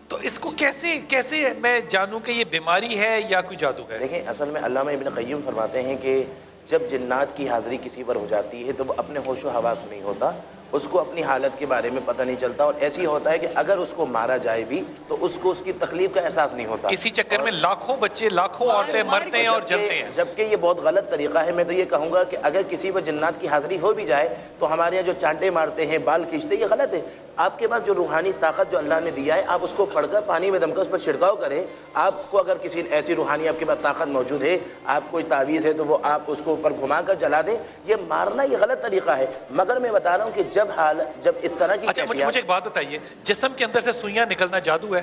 تو اس کو کیسے میں جانوں کہ یہ بیماری ہے یا کوئی جادو ہے؟ دیکھیں اصل میں علامہ ابن قیم فرماتے ہیں کہ جب جنات کی حاضری کسی پر ہو جاتی ہے تو وہ اپنے ہوش و حواس میں نہیں ہوتا, اس کو اپنی حالت کے بارے میں پتہ نہیں چلتا، اور ایسی ہوتا ہے کہ اگر اس کو مارا جائے بھی تو اس کو اس کی تکلیف کا احساس نہیں ہوتا. اسی چکر میں لاکھوں بچے، لاکھوں عورتیں مرتے ہیں اور جلتے ہیں. جبکہ یہ بہت غلط طریقہ ہے. میں تو یہ کہوں گا کہ اگر کسی پر جنات کی حاضری ہو بھی جائے تو ہمارے یہاں جو چانٹے مارتے ہیں، بال کھینچتے ہیں، یہ غلط ہے. آپ کے پاس جو روحانی طاقت جو اللہ نے دیا ہے، آپ اس کو پڑھ کر پانی میں دم کر اس پر چھڑکاؤ کریں. آپ کو اگر کسی ایسی روحانی آپ کے پاس طاقت موجود ہے، آپ کوئی تعویذ ہے تو وہ آپ اس کو اوپر گھما کر جلا دیں. یہ مارنا یہ غلط طریقہ ہے. مگر میں بتا رہا ہوں کہ جب اس طرح کی اچھا مجھے ایک بات بتائیے، جسم کے اندر سے سوئیاں نکلنا جادو ہے؟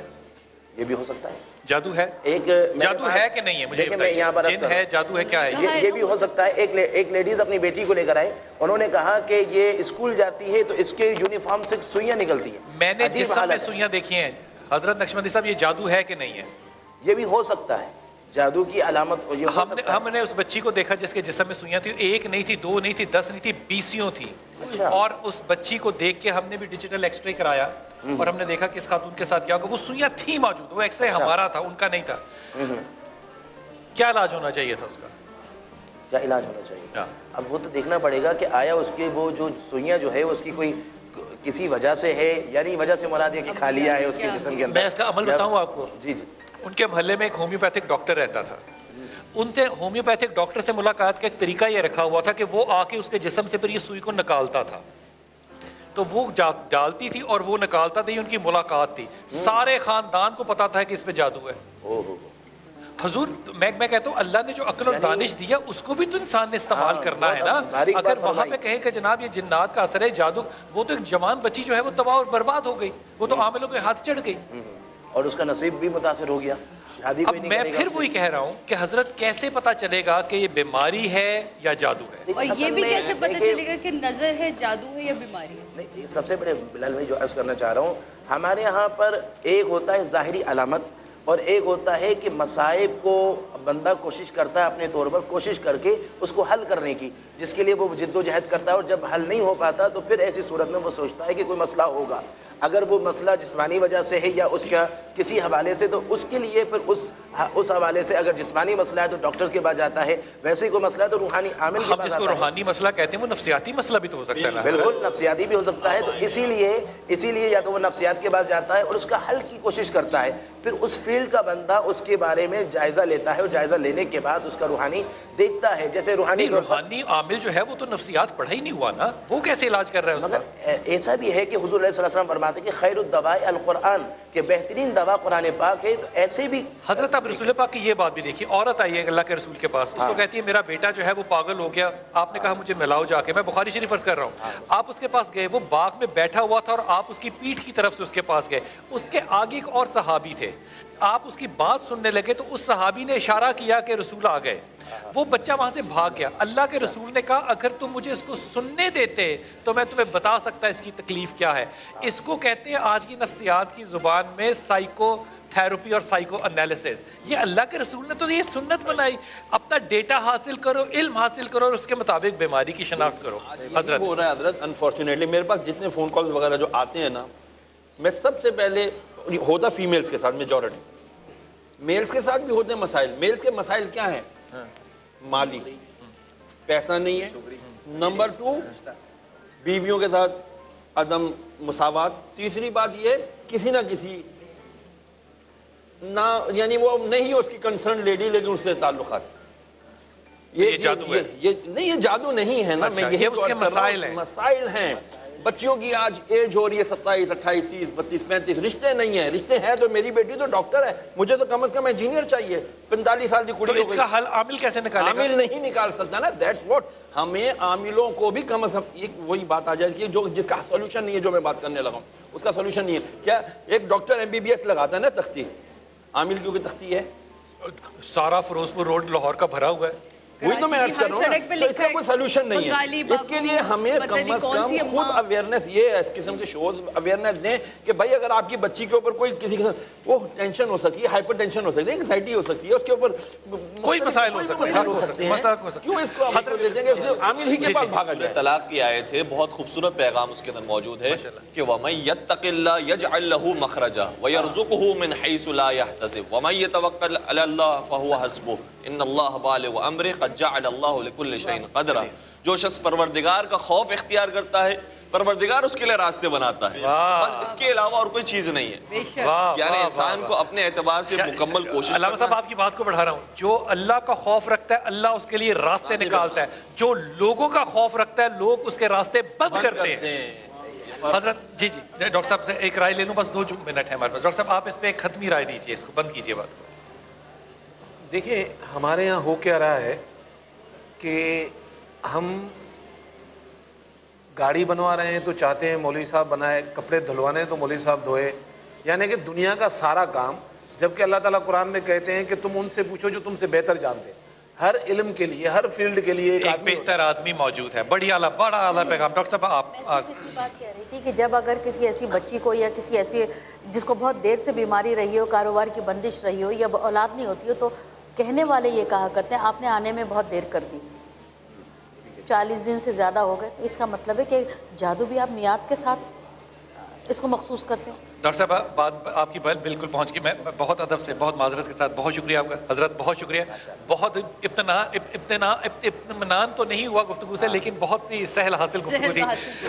یہ بھی ہو سکتا ہے. جادو ہے؟ جادو ہے کہ نہیں ہے؟ مجھے جن ہے، جادو ہے، کیا ہے؟ یہ بھی ہو سکتا ہے. ایک لیڈیز اپنی بیٹی کو لے کر آئے، انہوں نے کہا کہ یہ اسکول جاتی ہے تو اس کے یونیفارم سے سوئیاں نکلتی ہیں. میں نے جسم میں سوئیاں دیکھی ہیں. حضرت نقشبندی صاحب، یہ جادو ہے کہ نہیں ہے؟ یہ بھی ہو سکتا ہے، جادو کی علامت یہ ہو سکتا ہے. ہم نے اس بچی کو دیکھا جس کے جسم میں سوئیاں تھیں. ایک نہیں تھی، دو نہیں تھی، 10 نہیں تھی، 20 تھی. اور اس بچی کو دیکھ کے ہم نے بھی ڈیجیٹل ایکس رے کرایا اور ہم نے دیکھا کہ اس خاتون کے ساتھ کیا ہوگا. وہ سوئیاں تھیں موجود، وہ ایکس رے ہمارا تھا، ان کا نہیں تھا. کیا علاج ہونا چاہیے تھا اس کا؟ کیا علاج ہونا چاہیے؟ اب وہ تو دیکھنا پڑے گا کہ آیا اس کے وہ جو سوئیاں جو ہے اس کی کوئی کسی وجہ سے ہے، یعنی وجہ سے مراد ہے کہ کھا لیا ہے اس کے جسم کے اندر. میں اس کا عمل بتاؤں آپ کو. جی جی. ان کے محلے میں ایک ہومیوپیتھک ڈاکٹر رہتا تھا. ان کے ہومیوپیتھک ڈاکٹر سے ملاقات کا ایک طریقہ یہ رکھا ہوا تھا کہ وہ آ کے اس کے جسم سے پھر یہ سوئی کو نکالتا تھا. تو وہ ڈالتی تھی اور وہ نکالتا تھا. یہ ان کی ملاقات تھی. سارے خاندان کو پتا تھا کہ اس پہ جادو ہے. حضور میں کہتا ہوں اللہ نے جو عقل اور دانش دیا اس کو بھی تو انسان نے استعمال کرنا ہے نا. اگر وہاں پہ کہیں کہ جناب یہ جنات کا اثر ہے، جادو، وہ تو ایک جوان بچی جو ہے وہ تباہ اور برباد ہو گئی، وہ تو عاملوں کے ہاتھ چڑھ گئی اور اس کا نصیب بھی متاثر ہو گیا. شادی اب میں پھر وہی کہہ رہا ہوں کہ حضرت کیسے پتا چلے گا کہ یہ بیماری ہے یا جادو ہے؟ اور یہ بھی کیسے پتا چلے گا کہ نظر ہے، جادو ہے یا بیماری ہے؟ نہیں، سب سے بڑے بلال بھائی جو عرض کرنا چاہ رہا ہوں، ہمارے یہاں پر ایک ہوتا ہے ظاہری علامت اور ایک ہوتا ہے کہ مصائب کو بندہ کوشش کرتا ہے اپنے طور پر کوشش کر کے اس کو حل کرنے کی، جس کے لیے وہ جد و جہد کرتا ہے، اور جب حل نہیں ہو پاتا تو پھر ایسی صورت میں وہ سوچتا ہے کہ کوئی مسئلہ ہوگا. اگر وہ مسئلہ جسمانی وجہ سے ہے یا اس کا کسی حوالے سے، تو اس کے لیے پھر اس حوالے سے اگر جسمانی مسئلہ ہے تو ڈاکٹر کے پاس جاتا ہے، ویسے ہی کوئی مسئلہ ہے تو روحانی عامل کے پاس جس کو روحانی مسئلہ کہتے ہیں وہ نفسیاتی مسئلہ بھی تو ہو سکتا ہے. بالکل نفسیاتی بھی ہو سکتا ہے. تو اسی لیے یا تو وہ نفسیات کے پاس جاتا ہے اور اس کا حل کی کوشش کرتا ہے. پھر اس فیلڈ کا بندہ اس کے بارے میں جائزہ لیتا ہے اور جائزہ لینے کے بعد اس کا روحانی دیکھتا ہے. جیسے روحانی عامل جو ہے وہ تو نفسیات پڑھا ہی نہیں ہوا نا، وہ کیسے علاج کر رہا ہے اس کا؟ مگر ایسا بھی ہے کہ حضور علیہ الصلوۃ والسلام فرماتے ہیں کہ خیر الدواء القرآن، کہ بہترین دوا قرآن پاک ہے. تو ایسے بھی حضرت آپ رسول پاک کی یہ بات بھی دیکھیے، عورت آئی ہے اللہ کے رسول کے پاس، اس کو کہتی ہے میرا بیٹا جو ہے وہ پاگل ہو گیا، آپ نے کہا مجھے ملاؤ جا کے. میں بخاری شریف عرض کر رہا ہوں، آپ اس کے پاس گئے، وہ باغ میں بیٹھا ہوا تھا اور آپ اس کی پیٹھ کی طرف سے اس کے پاس گئے. اس کے آگے ایک اور صحابی تھے، آپ اس کی بات سننے لگے تو اس صحابی نے اشارہ کیا کہ رسول آ گئے. وہ بچہ وہاں سے بھاگ گیا. اللہ کے رسول نے کہا اگر تم مجھے اس کو سننے دیتے تو میں تمہیں بتا سکتا اس کی تکلیف کیا ہے. اس کو کہتے ہیں آج کی نفسیات کی زبان میں سائیکو تھیراپی اور سائیکو انالیسس. یہ اللہ کے رسول نے تو یہ سنت بنائی. اپنا ڈیٹا حاصل کرو، علم حاصل کرو اور اس کے مطابق بیماری کی شناخت کرو. حضرت ہو رہا ہے حضرت، انفارچونیٹلی میرے پاس جتنے فون کالز وغیرہ جو آتے ہیں نا، میں سب سے پہلے ہوتا فیمیلز کے ساتھ میجورٹی، میلز کے ساتھ بھی ہوتے ہیں مسائل. میلز کے مسائل کیا ہیں؟ مالی، پیسہ نہیں ہے. نمبر 2 بیویوں کے ساتھ عدم مساوات. تیسری بات یہ کسی نہ کسی نہ یعنی وہ نہیں اس کی کنسرن لیڈی لیکن اس سے تعلقات. یہ جادو ہے؟ یہ نہیں، یہ جادو نہیں ہے نا. میں یہی مسائل ہیں. بچیوں کی آج ایج ہو رہی ہے 27 28 30 32 35. رشتے نہیں ہیں. رشتے ہیں تو میری بیٹی تو ڈاکٹر ہے، مجھے تو کم از کم انجینئر چاہیے. 45 سال کی کڑی ہو گئی. اس کا حل عامل کیسے نکالے گا؟ عامل نہیں نکال سکتا نا. That's what. ہمیں عاملوں کو بھی کم از کم ایک وہی بات آ جائے کہ جو جس کا سولوشن نہیں ہے، جو میں بات کرنے لگا ہوں اس کا سولوشن نہیں ہے. کیا ایک ڈاکٹر MBBS لگاتا ہے نا تختی، عامل کیوں کی تختی ہے؟ سارا فیروزپور روڈ لاہور کا بھرا ہوا ہے. وہی تو میں عرض کر رہا ہوں نا. تو اس کا کوئی سولوشن نہیں ہے. اس کے لیے ہمیں کم از کم خود اویئرنیس، یہ اس قسم کے شوز اویئرنیس دیں کہ بھائی اگر آپ کی بچی کے اوپر کوئی کسی قسم وہ ٹینشن ہو سکتی ہے، ہائپر ٹینشن ہو سکتی ہے، انگزائٹی ہو سکتی ہے، اس کے اوپر کوئی مسائل ہو سکتے ہیں. کیوں اس کو حضرت دیتے ہیں کہ عامل ہی کے پاس بھاگا جائے؟ طلاق کی آیت ہے، بہت خوبصورت پیغام اس کے اندر موجود ہے کہ وَمَن يَتَّقِ اللَّهَ يَجْعَل لَّهُ مَخْرَجًا وَيَرْزُقْهُ مِنْ حَيْثُ لَا يَحْتَسِبُ وَمَن يَتَوَكَّلْ عَلَى اللَّهِ فَهُوَ حَسْبُهُ إِنَّ اللَّهَ بَالِغُ أَمْرِهِ قَدْ جَعَلَ اللَّهُ لِكُلِّ شَيْءٍ قَدْرًا. جو شخص پروردگار کا خوف اختیار کرتا ہے پروردگار اس کے لیے راستے بناتا ہے، بس اس کے علاوہ اور کوئی چیز نہیں ہے. یعنی انسان کو اپنے اعتبار سے مکمل کوشش. علامہ صاحب آپ کی بات کو بڑھا رہا ہوں. جو اللہ کا خوف رکھتا ہے اللہ اس کے لیے راستے نکالتا ہے، جو لوگوں کا خوف رکھتا ہے لوگ اس کے راستے بند کرتے ہیں. حضرت جی ڈاکٹر صاحب سے ایک رائے لے لوں، بس 2 منٹ ہے ہمارے پاس. ڈاکٹر صاحب آپ اس پہ ایک ختمی رائے دیجیے، اس کو بند کیجیے بات کو. دیکھیں ہمارے یہاں ہو کیا رہا ہے کہ ہم گاڑی بنوا رہے ہیں تو چاہتے ہیں مولوی صاحب بنائے، کپڑے دھلوانے ہیں تو مولوی صاحب دھوئے، یعنی کہ دنیا کا سارا کام. جبکہ اللہ تعالیٰ قرآن میں کہتے ہیں کہ تم ان سے پوچھو جو تم سے بہتر جانتے ہیں. ہر علم کے لیے، ہر فیلڈ کے لیے ایک بہتر آدمی موجود ہے. بڑا اعلیٰ پیغام. ڈاکٹر صاحب آپ بات کہہ رہی تھی کہ جب اگر کسی ایسی بچی کو یا کسی ایسی جس کو بہت دیر سے بیماری رہی ہو، کاروبار کی بندش رہی ہو یا اولاد نہیں ہوتی ہو، تو کہنے والے یہ کہا کرتے ہیں آپ نے آنے میں بہت دیر کر دی، 40 دن سے زیادہ ہو گئے. تو اس کا مطلب ہے کہ جادو بھی آپ میعاد کے ساتھ اس کو مخصوص کرتے ہیں. ڈاکٹر صاحب بات آپ کی بالکل پہنچ گئی. میں بہت ادب سے، بہت معذرت کے ساتھ بہت شکریہ آپ کا حضرت، بہت شکریہ. بہت اطمینان تو نہیں ہوا گفتگو سے، لیکن بہت ہی سہل حاصل گفتگو تھی.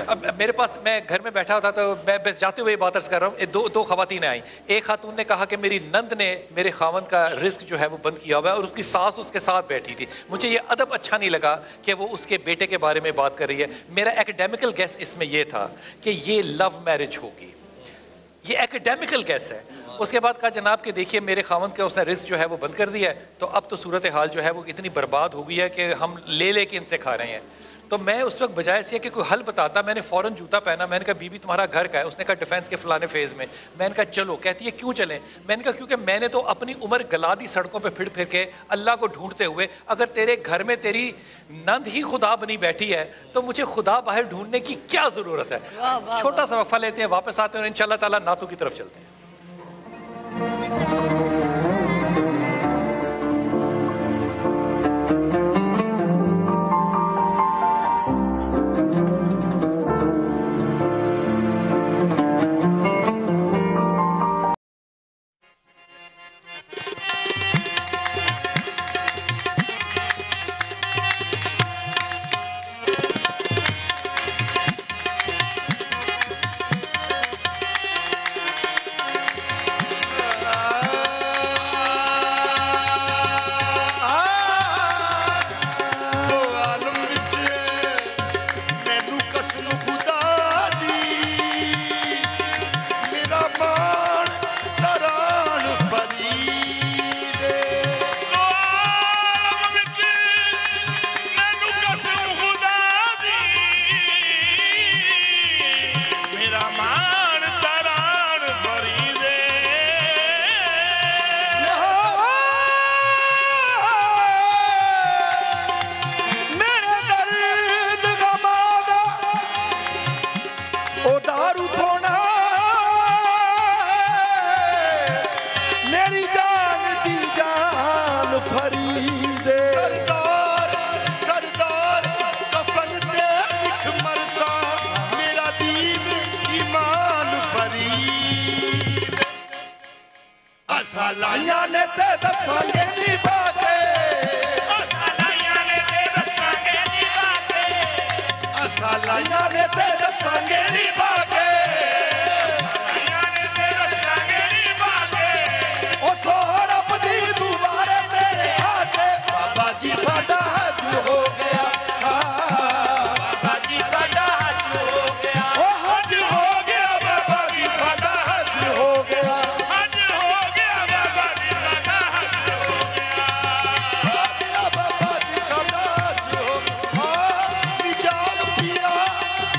اب میرے پاس، میں گھر میں بیٹھا تھا تو میں بس جاتے ہوئے بات عرض کر رہا ہوں. دو خواتین آئیں. ایک خاتون نے کہا کہ میری نند نے میرے خاوند کا رزق جو ہے وہ بند کیا ہوا ہے اور اس کی ساس اس کے ساتھ بیٹھی تھی. مجھے یہ ادب اچھا نہیں لگا کہ وہ اس کے بیٹے کے بارے میں بات کر رہی ہے. میرا ایکڈیمیکل گیس اس میں یہ تھا کہ یہ لو میرج ہوگی، یہ ایکڈیمیکل گیس ہے. اس کے بعد کہا جناب کہ دیکھیے میرے خاوند کے اس نے رزق جو ہے وہ بند کر دیا ہے، تو اب تو صورتحال جو ہے وہ اتنی برباد ہو گئی ہے کہ ہم لے کے ان سے کھا رہے ہیں. تو میں اس وقت بجائے سے کہ کوئی حل بتاتا، میں نے فوراً جوتا پہنا. میں نے کہا بی بی تمہارا گھر کا ہے؟ اس نے کہا ڈیفینس کے فلانے فیز میں. میں نے کہا چلو. کہتی ہے کیوں چلیں؟ میں نے کہا کیونکہ میں نے تو اپنی عمر گلا دی سڑکوں پہ پھر کے اللہ کو ڈھونڈتے ہوئے. اگر تیرے گھر میں تیری نند ہی خدا بنی بیٹھی ہے تو مجھے خدا باہر ڈھونڈنے کی کیا ضرورت ہے؟ چھوٹا سا وقفہ لیتے ہیں، واپس آتے ہیں اور انشاءاللہ تعالیٰ نعتوں کی طرف چلتے ہیں.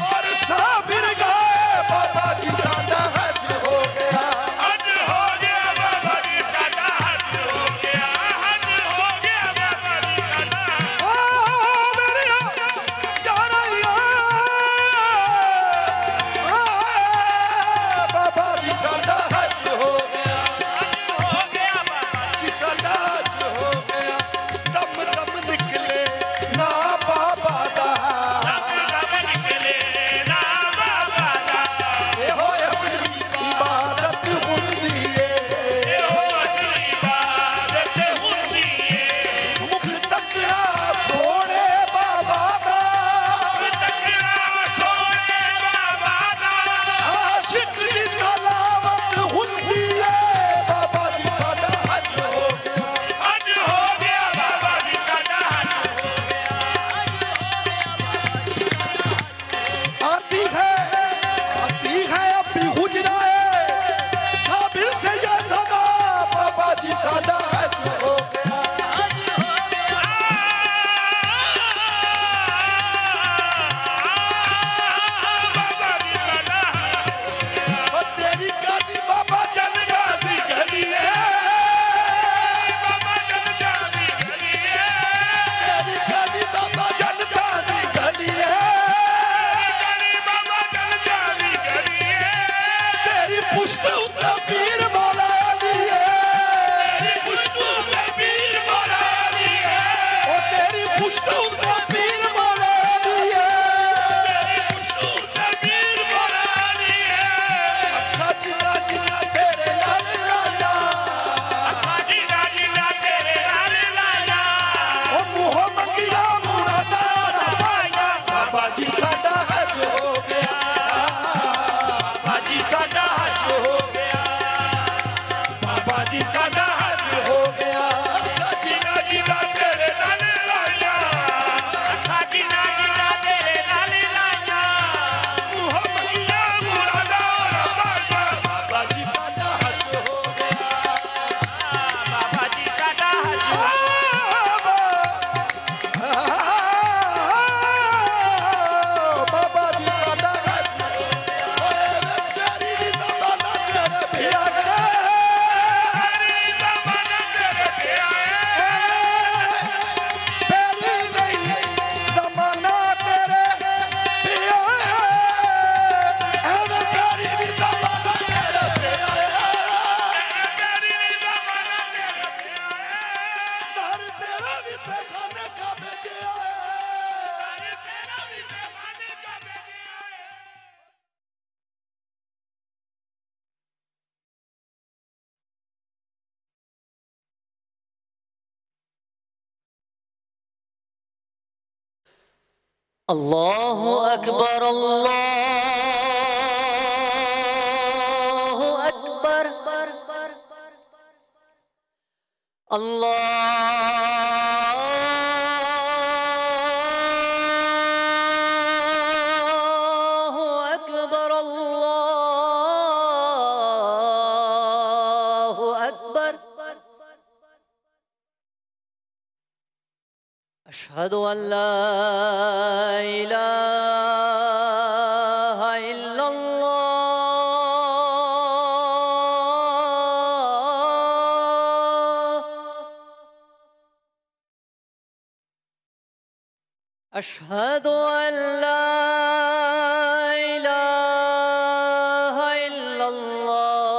اور صابر گائے اللہ اکبر اللہ اکبر اللہ اکبر اللہ اکبر اشہد ان لا الہ الا اللہ اشہد ان لا الہ الا اللہ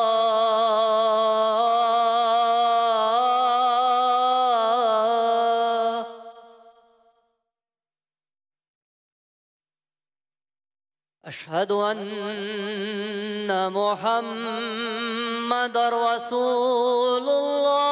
اشہد ان محمد رسول اللہ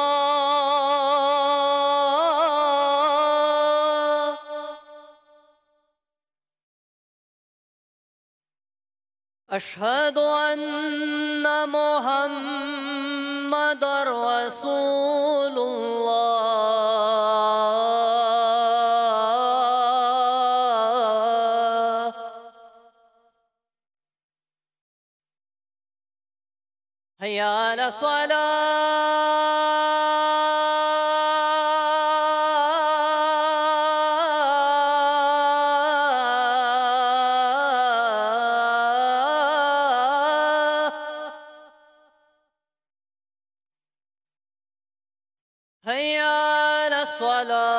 اشہد ان محمد رسول اللہ حی علی الصلاة حی علی الصلاة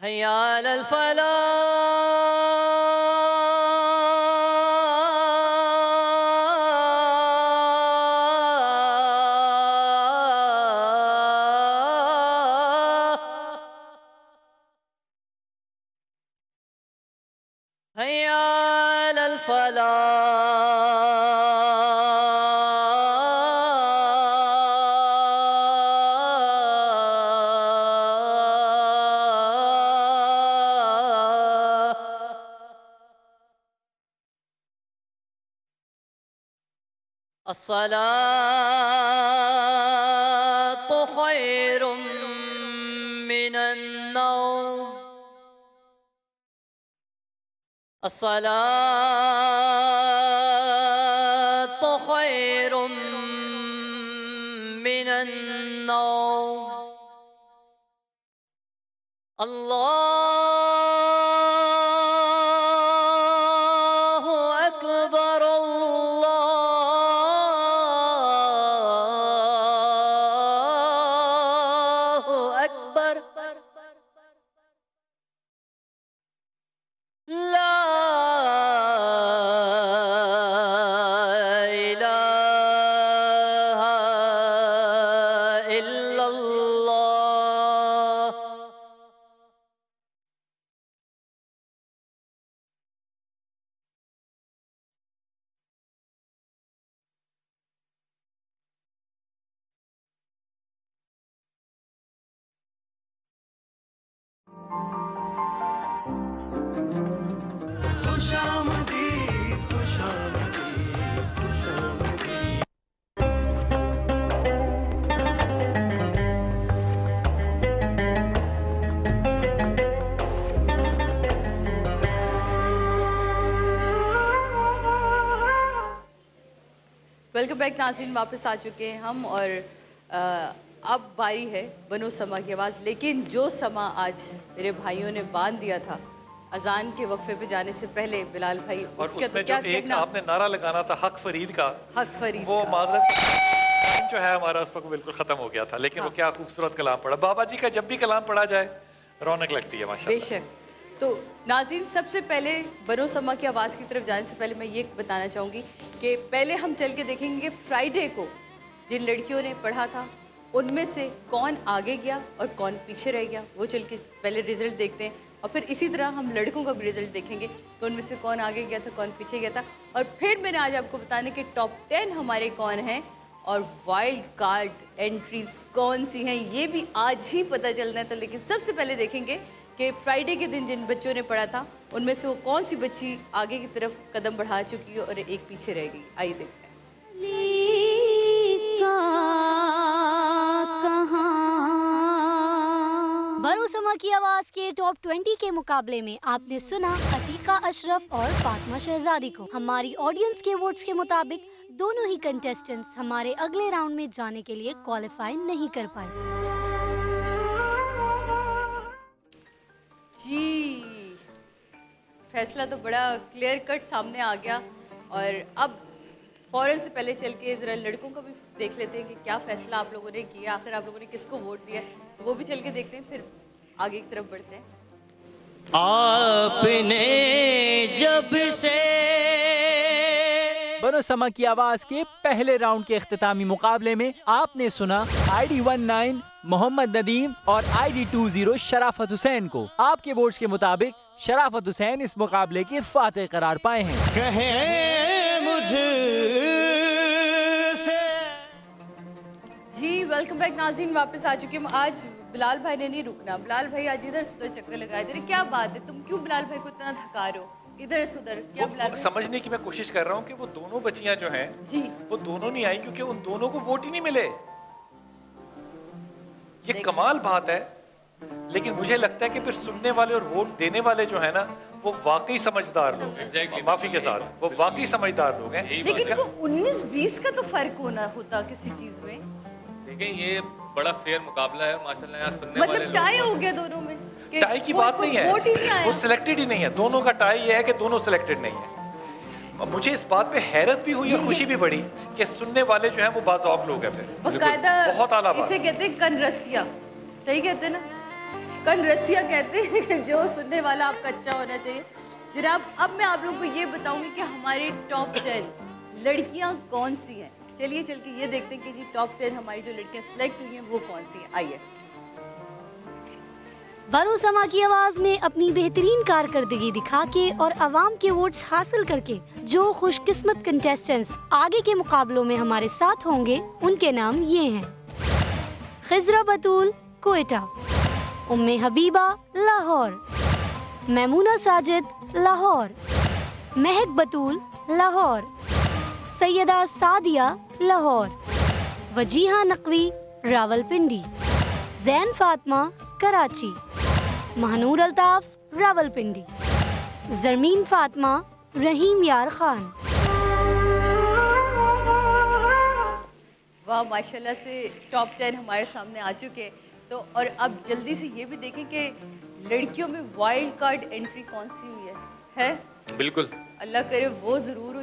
حی علی الفلاح حی علی الفلاح الصلاة خير من النوم الصلاة خير من النوم الله أكبر الله أكبر لا إله إلا الله ویلکم بیک ناظرین، واپس آ چکے ہیں ہم، اور اب باری ہے بنو سما کی آواز. لیکن جو سما آج میرے بھائیوں نے باندھ دیا تھا اذان کے وقفے پہ جانے سے پہلے، بلال بھائی، اور اس اس کا میں تو جو کیا ایک کہنا. آپ نے نعرہ لگانا تھا حق فرید کا، حق فرید وہ کا. معذرت جو ہے ہمارا اس وقت بالکل ختم ہو گیا تھا، لیکن وہ کیا خوبصورت کلام پڑھا. بابا جی کا جب بھی کلام پڑھا جائے رونق لگتی ہے ماشاء بے اللہ. شک. تو ناظرین، سب سے پہلے بنو سما کی آواز کی طرف جانے سے پہلے میں یہ بتانا چاہوں گی کہ پہلے ہم چل کے دیکھیں گے فرائیڈے کو جن لڑکیوں نے پڑھا تھا ان میں سے کون آگے گیا اور کون پیچھے رہ گیا. وہ چل کے پہلے رزلٹ دیکھتے ہیں. اور پھر اسی طرح ہم لڑکوں کا بھی رزلٹ دیکھیں گے کہ ان میں سے کون آگے گیا تھا کون پیچھے گیا تھا. اور پھر میں نے آج آپ کو بتانے کہ ٹاپ 10 ہمارے کون ہیں اور وائلڈ کارڈ انٹریز کون سی ہیں یہ بھی آج ہی پتہ چلنا ہے. تو لیکن سب سے پہلے دیکھیں گے کہ فرائیڈے کے دن جن بچوں نے پڑھا تھا ان میں سے وہ کون سی بچی آگے کی طرف قدم بڑھا چکی ہے اور ایک پیچھے رہ گئی. آئیے دیکھتے ہیں. بنو سما کی آواز کے ٹاپ 20 کے مقابلے میں آپ نے سنا عتیقہ اشرف اور فاطمہ شہزادی کو. ہماری آڈینس کے ووٹس کے مطابق دونوں ہی کنٹیسٹنٹس ہمارے اگلے راؤنڈ میں جانے کے لیے کوالیفائی نہیں کر پائے. جی فیصلہ تو بڑا کلیئر کٹ سامنے آ گیا اور اب فوراً سے پہلے چل کے ذرا لڑکوں کو بھی دیکھ لیتے ہیں کہ کیا فیصلہ آپ لوگوں نے کیا, آخر آپ لوگوں نے کس کو ووٹ دیا, تو وہ بھی چل کے دیکھتے ہیں پھر آگے کی طرف بڑھتے ہیں. آپ نے جب سے بنو سما کی آواز کے پہلے راؤنڈ کے اختتامی مقابلے میں آپ نے سنا ID 19 محمد ندیم اور ID 20 شرافت حسین کو. آپ کے ووٹس کے مطابق شرافت حسین اس مقابلے کے فاتح قرار پائے ہیں. کہیں مجھ سے. جی ویلکم بیک ناظرین, واپس آ چکے ہم. آج بلال بھائی نے نہیں رکنا. بلال بھائی آج ادھر سے ادھر چکر لگائے جا رہے. کیا بات ہے, تم کیوں بلال بھائی کو اتنا تھکا رہے ہو ادھر سے ادھر؟ کیا بلال بھائی سمجھنے کی میں کوشش کر رہا ہوں کہ وہ دونوں بچیاں جو ہیں جی وہ دونوں نہیں آئی کیونکہ ان دونوں کو ووٹ ہی نہیں ملے. یہ کمال بات ہے, لیکن مجھے لگتا ہے کہ پھر سننے والے اور ووٹ دینے والے جو ہیں نا وہ واقعی سمجھدار لوگ ہیں. معافی کے ساتھ وہ واقعی سمجھدار لوگ ہیں. لیکن تو 19-20 کا تو فرق ہونا ہوتا کسی چیز میں. دیکھیں یہ بڑا فیئر مقابلہ ہے ماشاءاللہ. یہاں سننے والے مطلب ٹائی ہو گیا دونوں میں. ٹائی کی بات نہیں ہے, وہ سلیکٹڈ ہی نہیں ہے. دونوں کا ٹائی یہ ہے کہ دونوں سلیکٹڈ نہیں ہے. مجھے اس بات پہ حیرت بھی ہوئی اور خوشی بھی بڑی کہ سننے والے جو ہیں وہ باذوق لوگ ہیں. پھر باقاعدہ بہت اعلیٰ بات. اسے کہتے ہیں کن رسیا, صحیح کہتے ہیں نا, کن رسیا کہتے ہیں کہ جو سننے والا آپ کا اچھا ہونا چاہیے. جناب اب میں آپ لوگوں کو یہ بتاؤں گی کہ ہمارے ٹاپ 10 لڑکیاں کون سی ہیں. چلیے چل کے یہ دیکھتے ہیں کہ جی ٹاپ 10 ہماری جو لڑکیاں سلیکٹ ہوئی ہیں وہ کون سی ہیں. آئیے. بنو سما کی آواز میں اپنی بہترین کارکردگی دکھا کے اور عوام کے ووٹس حاصل کر کے جو خوش قسمت کنٹیسٹنٹس آگے کے مقابلوں میں ہمارے ساتھ ہوں گے ان کے نام یہ ہیں. خضرہ بطول کوئٹہ, ام حبیبہ لاہور, میمونہ ساجد لاہور, مہک بطول لاہور, سیدہ سعدیہ لاہور, وجیہہ نقوی راولپنڈی, زین فاطمہ کراچی, مہنور الطاف راولپنڈی, زرمین فاطمہ رحیم یار خان. واہ ماشاءاللہ سے ٹاپ 10 ہمارے سامنے آ چکے. تو اور اب جلدی سے یہ بھی دیکھیں کہ لڑکیوں میں وائلڈ کارڈ انٹری کون سی ہوئی ہے. بالکل اللہ کرے وہ ضرور ہو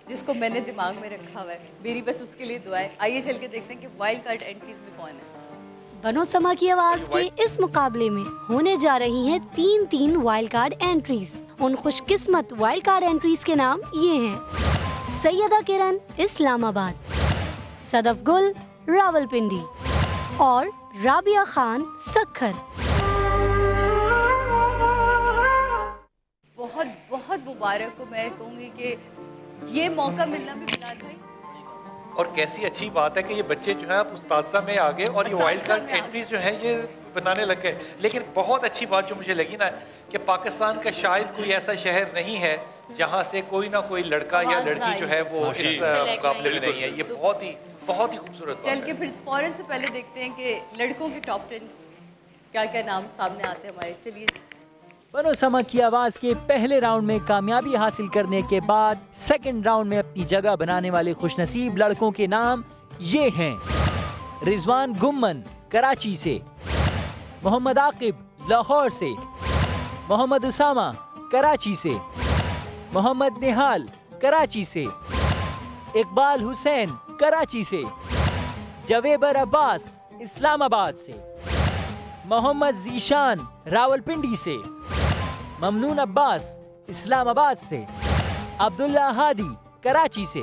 جس کو میں نے دماغ میں رکھا ہوا ہے. میری بس اس کے لیے دعا ہے. آئیے چل کے دیکھتے ہیں کہ وائلڈ کارڈ انٹریز میں کون ہے. بنو سما کی آواز کے اس مقابلے میں ہونے جا رہی ہیں 3 وائلڈ کارڈ انٹریز. ان خوش قسمت وائلڈ کارڈ انٹریز کے نام یہ ہیں. سیدہ کرن اسلام آباد, صدف گل راولپنڈی اور رابعہ خان سکھر. بہت بہت مبارک ہو. میں کہوں گی کہ یہ موقع ملنا بھی بلال بھائی اور کیسی اچھی بات ہے کہ یہ بچے جو ہیں آپ اساتذہ میں آگے اور یہ وائلڈ کارڈ انٹریز جو ہیں یہ بنانے لگ گئے. لیکن بہت اچھی بات جو مجھے لگی نا کہ پاکستان کا شاید کوئی ایسا شہر نہیں ہے جہاں سے کوئی نہ کوئی لڑکا یا لڑکی جو ہے وہ اس مقابلے میں نہیں ہے. یہ بہت ہی خوبصورت بات ہے. چل کے پھر فوراً سے پہلے دیکھتے ہیں کہ لڑکوں کے ٹاپ 10 کیا کیا نام سامنے آتے ہیں ہمارے. چلیے. بنو سما کی آواز کے پہلے راؤنڈ میں کامیابی حاصل کرنے کے بعد سیکنڈ راؤنڈ میں اپنی جگہ بنانے والے خوش نصیب لڑکوں کے نام یہ ہیں. رضوان گمن کراچی سے, محمد عاقب لاہور سے, محمد اسامہ کراچی سے, محمد نہال کراچی سے, اقبال حسین کراچی سے, جویبر عباس اسلام آباد سے, محمد ذیشان راولپنڈی سے, ممنون عباس اسلام آباد سے, عبداللہ ہادی کراچی سے,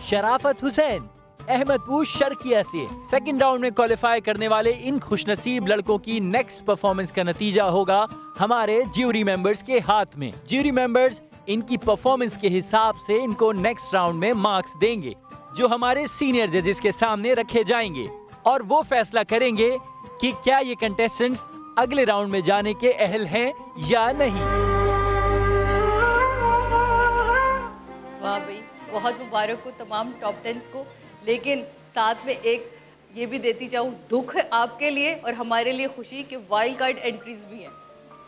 شرافت حسین احمد پور شرقیہ سے. سیکنڈ راؤنڈ میں کوالیفائی کرنے والے ان خوش نصیب لڑکوں کی نیکسٹ پرفارمنس کا نتیجہ ہوگا ہمارے جیوری ممبرز کے ہاتھ میں. جیوری ممبرز ان کی پرفارمنس کے حساب سے ان کو نیکسٹ راؤنڈ میں مارکس دیں گے جو ہمارے سینئر ججز کے سامنے رکھے جائیں گے, اور وہ فیصلہ کریں گے کہ کیا یہ کنٹیسٹنٹس اگلے راؤنڈ میں جانے کے اہل ہیں یا نہیں. واہ بھائی, بہت مبارک ہو تمام ٹاپ 10 کو, لیکن ساتھ میں ایک یہ بھی دیتی جاؤں دکھ ہے آپ کے لیے اور ہمارے لیے خوشی کہ وائلڈ کارڈ انٹریز بھی ہیں.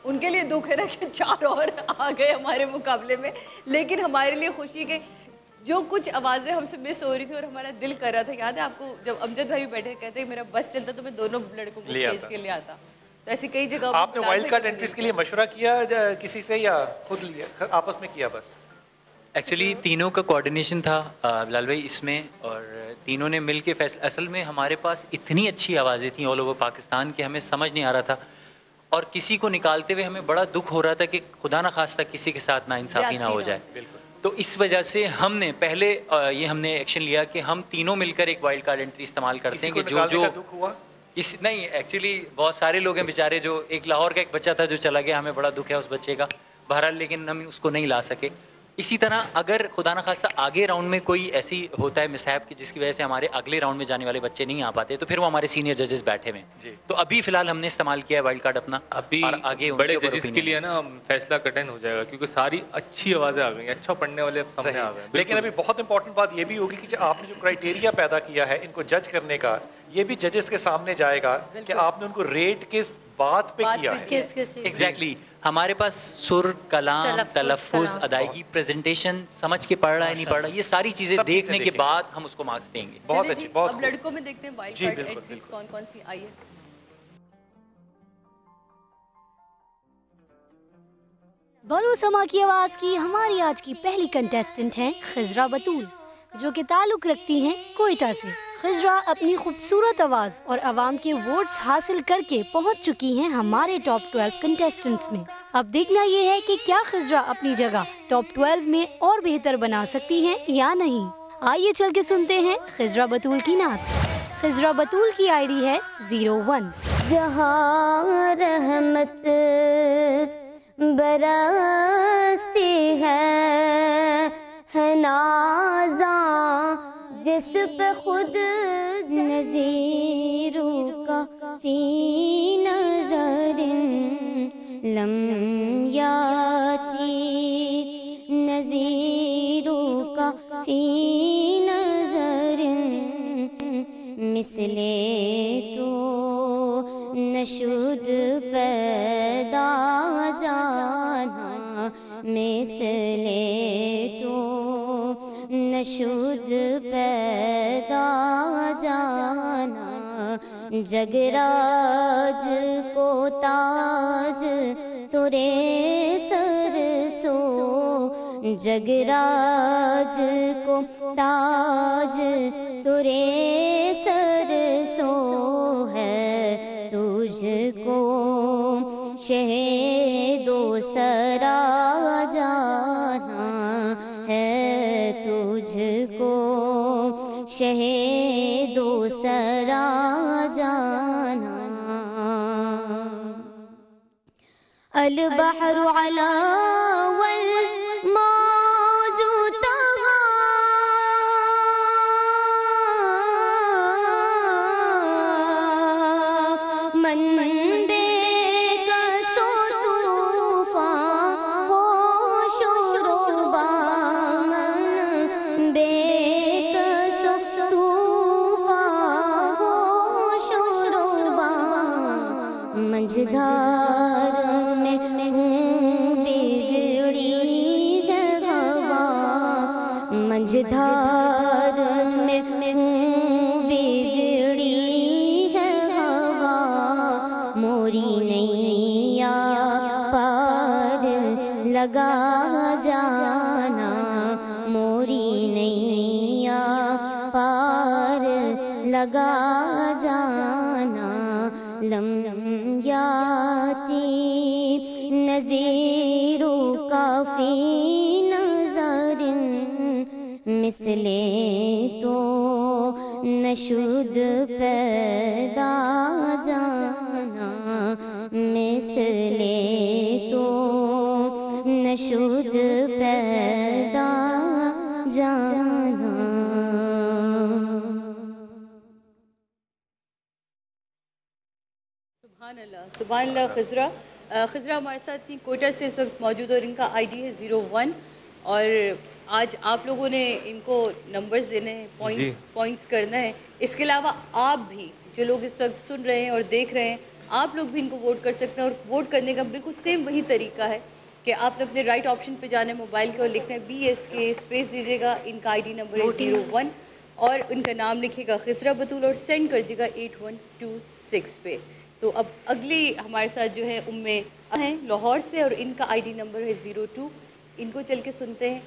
ان کے لیے دکھ ہے نا کہ 4 اور آ گئے ہمارے مقابلے میں, لیکن ہمارے لیے خوشی کہ جو کچھ آوازیں ہم سے مس ہو رہی تھی اور ہمارا دل کر رہا تھا. یاد ہے آپ کو جب امجد بھائی بیٹھے کہتے ہیں میرا بس چلتا تو میں دونوں لڑکوں کو اسٹیج کے لیے آتا, تو ایسی کئی جگہ آپ نے وائلڈ کارڈ انٹریز کے لیے مشورہ کیا کسی سے یا خود لیا, آپس میں کیا؟ بس ایکچولی تینوں کا کوارڈینیشن تھا بلال بھائی اس میں, اور تینوں نے مل کے فیصلہ. اصل میں ہمارے پاس اتنی اچھی آوازیں تھیں آل اوور پاکستان کے, ہمیں سمجھ نہیں آ رہا تھا, اور کسی کو نکالتے ہوئے ہمیں بڑا دکھ ہو رہا تھا کہ خدا نہ خواستہ کسی کے ساتھ ناانصافی نہ ہو جائے. تو اس وجہ سے ہم نے پہلے یہ ہم نے ایکشن لیا کہ ہم تینوں مل کر ایک وائلڈ کارڈ انٹری استعمال کرتے ہیں کہ جو اس نہیں ایکچولی بہت سارے لوگ ہیں بیچارے, جو ایک لاہور کا ایک بچہ تھا جو چلا گیا, ہمیں بڑا دکھ ہے اس بچے کا بہرحال, لیکن ہم اس کو نہیں لا سکے. اسی طرح اگر خدا نہ خواستہ آگے راؤنڈ میں کوئی ایسی ہوتا ہے مسہاب کی جس کی وجہ سے ہمارے اگلے راؤنڈ میں جانے والے بچے نہیں آ پاتے, تو پھر وہ ہمارے سینئر ججز بیٹھے ہوئے ہیں. تو ابھی فی الحال ہم نے استعمال کیا ہے وائلڈ کارڈ اپنا, ابھی آگے بڑے ججز کے لیے نا فیصلہ کٹن ہو جائے گا کیونکہ ساری اچھی آوازیں آ گئی ہیں, اچھا پڑھنے والے سامنے آ گئے. لیکن ابھی بہت امپورٹنٹ بات یہ بھی ہوگی کہ آپ نے جو کرائٹیریا پیدا کیا ہے ان کو جج کرنے کا, یہ بھی ججز کے سامنے جائے گا کہ آپ نے ان کو ریٹ کس بات پہ کیا ہے. ایگزیکٹلی ہمارے پاس سر, کلام, تلفظ, ادائیگی, پریزنٹیشن, سمجھ کے پڑھ رہا ہے نہیں پڑھ رہا, یہ ساری چیزیں دیکھنے کے بعد ہم اس کو مارکس دیں گے. بہت اچھی, بہت. اب لڑکوں میں دیکھتے ہیں وائلڈ کارڈ انٹریز کون کون سی آئی ہے. بولو سما کی آواز کی ہماری آج کی پہلی کنٹیسٹنٹ ہیں خضرا بطول, جو کہ تعلق رکھتی ہیں کوئٹہ سے. خضرا اپنی خوبصورت آواز اور عوام کے ووٹس حاصل کر کے پہنچ چکی ہیں ہمارے ٹاپ 12 کنٹیسٹنٹس میں. اب دیکھنا یہ ہے کہ کیا خضرا اپنی جگہ ٹاپ 12 میں اور بہتر بنا سکتی ہیں یا نہیں. آئیے چل کے سنتے ہیں خضرا بطول کی نعت. خضرا بطول کی آئی ڈی ہے 01. جہاں رحمت برستی ہے نازاں جس پہ خود نظیروں کا فی نظر لم یاتی, نظیروں کا فی نظر مثل تو نشد پیدا جانا, مثل تو نشد پیدا جانا, جگراج کو تاج تورے سر سو, جگراج کو تاج تورے سر سو ہے, تجھ کو شہد و سرا جانا ہے, تجھ کو شہد و سرا جانا. البحر علا والموج طغى, من بے کسو طوفان ہو شوربا, من بے کسو طوفان ہو شوربا, منجھدار میں بگڑی ہے ہوا, منجھدار میں بگڑی ہے ہوا, موری نیا پار لگا جانا, موری نیا پار لگا جانا, لم یاتی نظیروں کا فی نظر مثل تو نشود پیدا جانا مثل تو نشود پیدا جانا. سبحان اللہ. خضرا ہمارے ساتھ تھی کوئٹہ سے اس وقت موجود اور ان کا آئی ڈی ہے 01 اور آج آپ لوگوں نے ان کو نمبرز دینے ہیں, پوائنٹس کرنا ہے. اس کے علاوہ آپ بھی جو لوگ اس وقت سن رہے ہیں اور دیکھ رہے ہیں, آپ لوگ بھی ان کو ووٹ کر سکتے ہیں. اور ووٹ کرنے کا بالکل سیم وہی طریقہ ہے کہ آپ نے اپنے رائٹ آپشن پہ جانا ہے موبائل کے اور لکھنا ہے BSK اسپیس دیجیے گا. ان کا آئی ڈی نمبر ہے 01 اور ان کا نام لکھیے گا خضرا بطول اور سینڈ کریے گا 8126 پہ. تو اب اگلی ہمارے ساتھ جو ہے ہیں لاہور سے اور ان کا آئی ڈی نمبر ہے 02. ان کو چل کے سنتے ہیں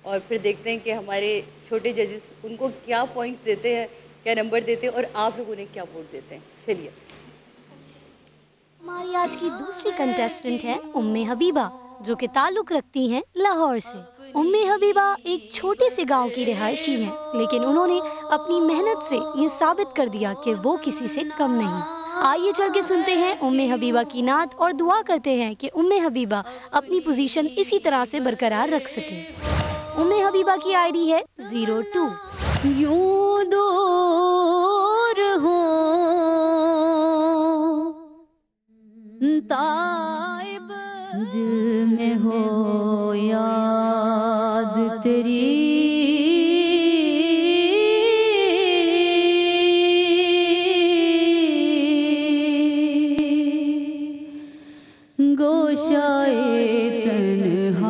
اور پھر دیکھتے ہیں کہ ہمارے چھوٹے ججز ان کو کیا پوائنٹس دیتے ہیں, کیا نمبر دیتے ہیں اور آپ لوگوں نے کیا ووٹ دیتے ہیں. چلیے. ہماری آج کی دوسری کنٹیسٹنٹ ہے حبیبہ جو کہ تعلق رکھتی ہیں لاہور سے. حبیبہ ایک چھوٹے سے گاؤں کی رہائشی ہیں لیکن انہوں نے اپنی محنت سے یہ ثابت کر دیا کہ وہ کسی سے کم نہیں. آئیے چل کے سنتے ہیں حبیبہ کی نعت اور دعا کرتے ہیں کہ حبیبہ اپنی پوزیشن اسی طرح سے برقرار رکھ سکیں. حبیبہ کی آئی ڈی ہے 02. یوں دور ہو تائب دل میں ہو یاد تیری گوشائے تنہائی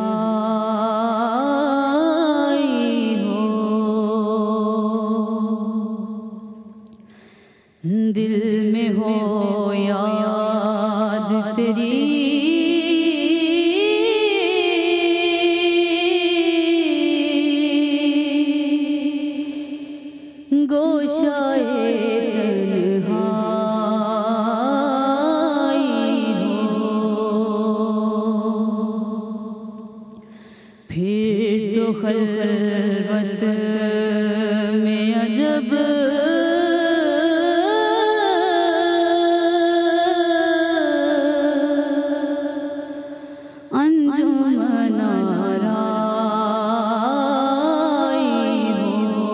ہو دل میں ہو یاد تیری گوشائے خلوت میں عجب انجمن آرائی ہو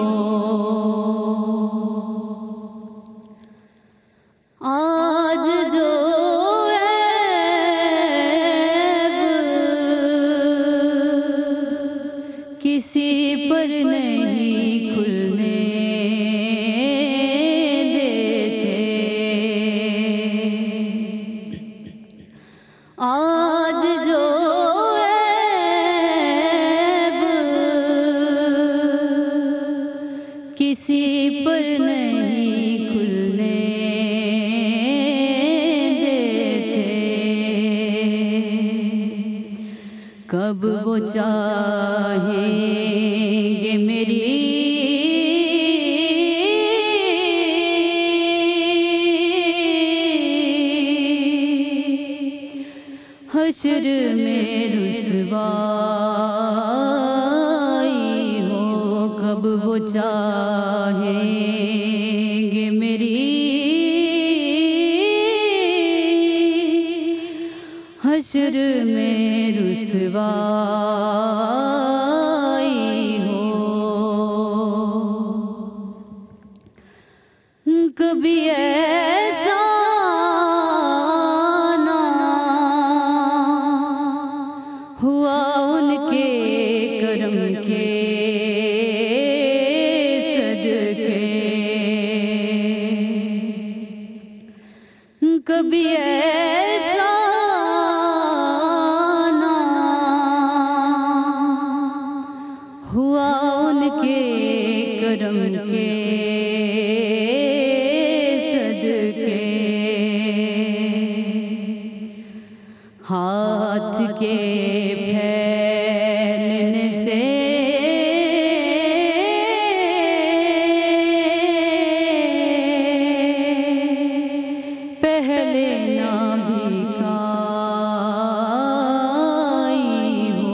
آج جو کسی پر نہیں کھلنے دیتے آج جو عیب کسی پر نہیں کھلنے دیتے کب وہ چاہیں گے میری حشر میں رسوائی ہو کب وہ چاہیں گے میری حشر میں رسوائی ہو کبھی ایسا نہ ہوا ان کے کرم کے صدقے کبھی ایسا نہ ہوا ان کے کرم کے صدقے ہاتھ کے پھیلنے سے پہلے نہ بھیکائی ہو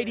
ID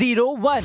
01।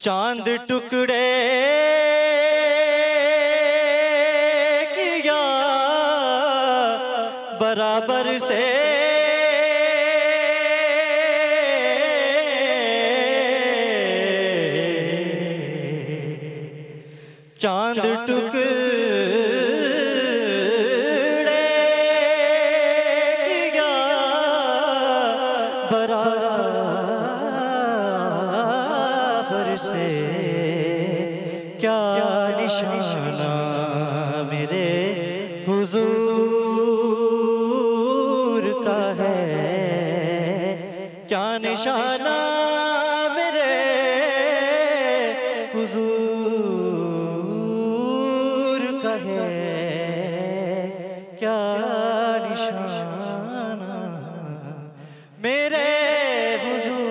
چاند ٹکڑے کیا برابر سے چاند ٹکڑے کیا برابر سے کیا نشانہ میرے حضور کا ہے کیا نشانہ میرے حضور کا ہے کیا نشانہ میرے حضور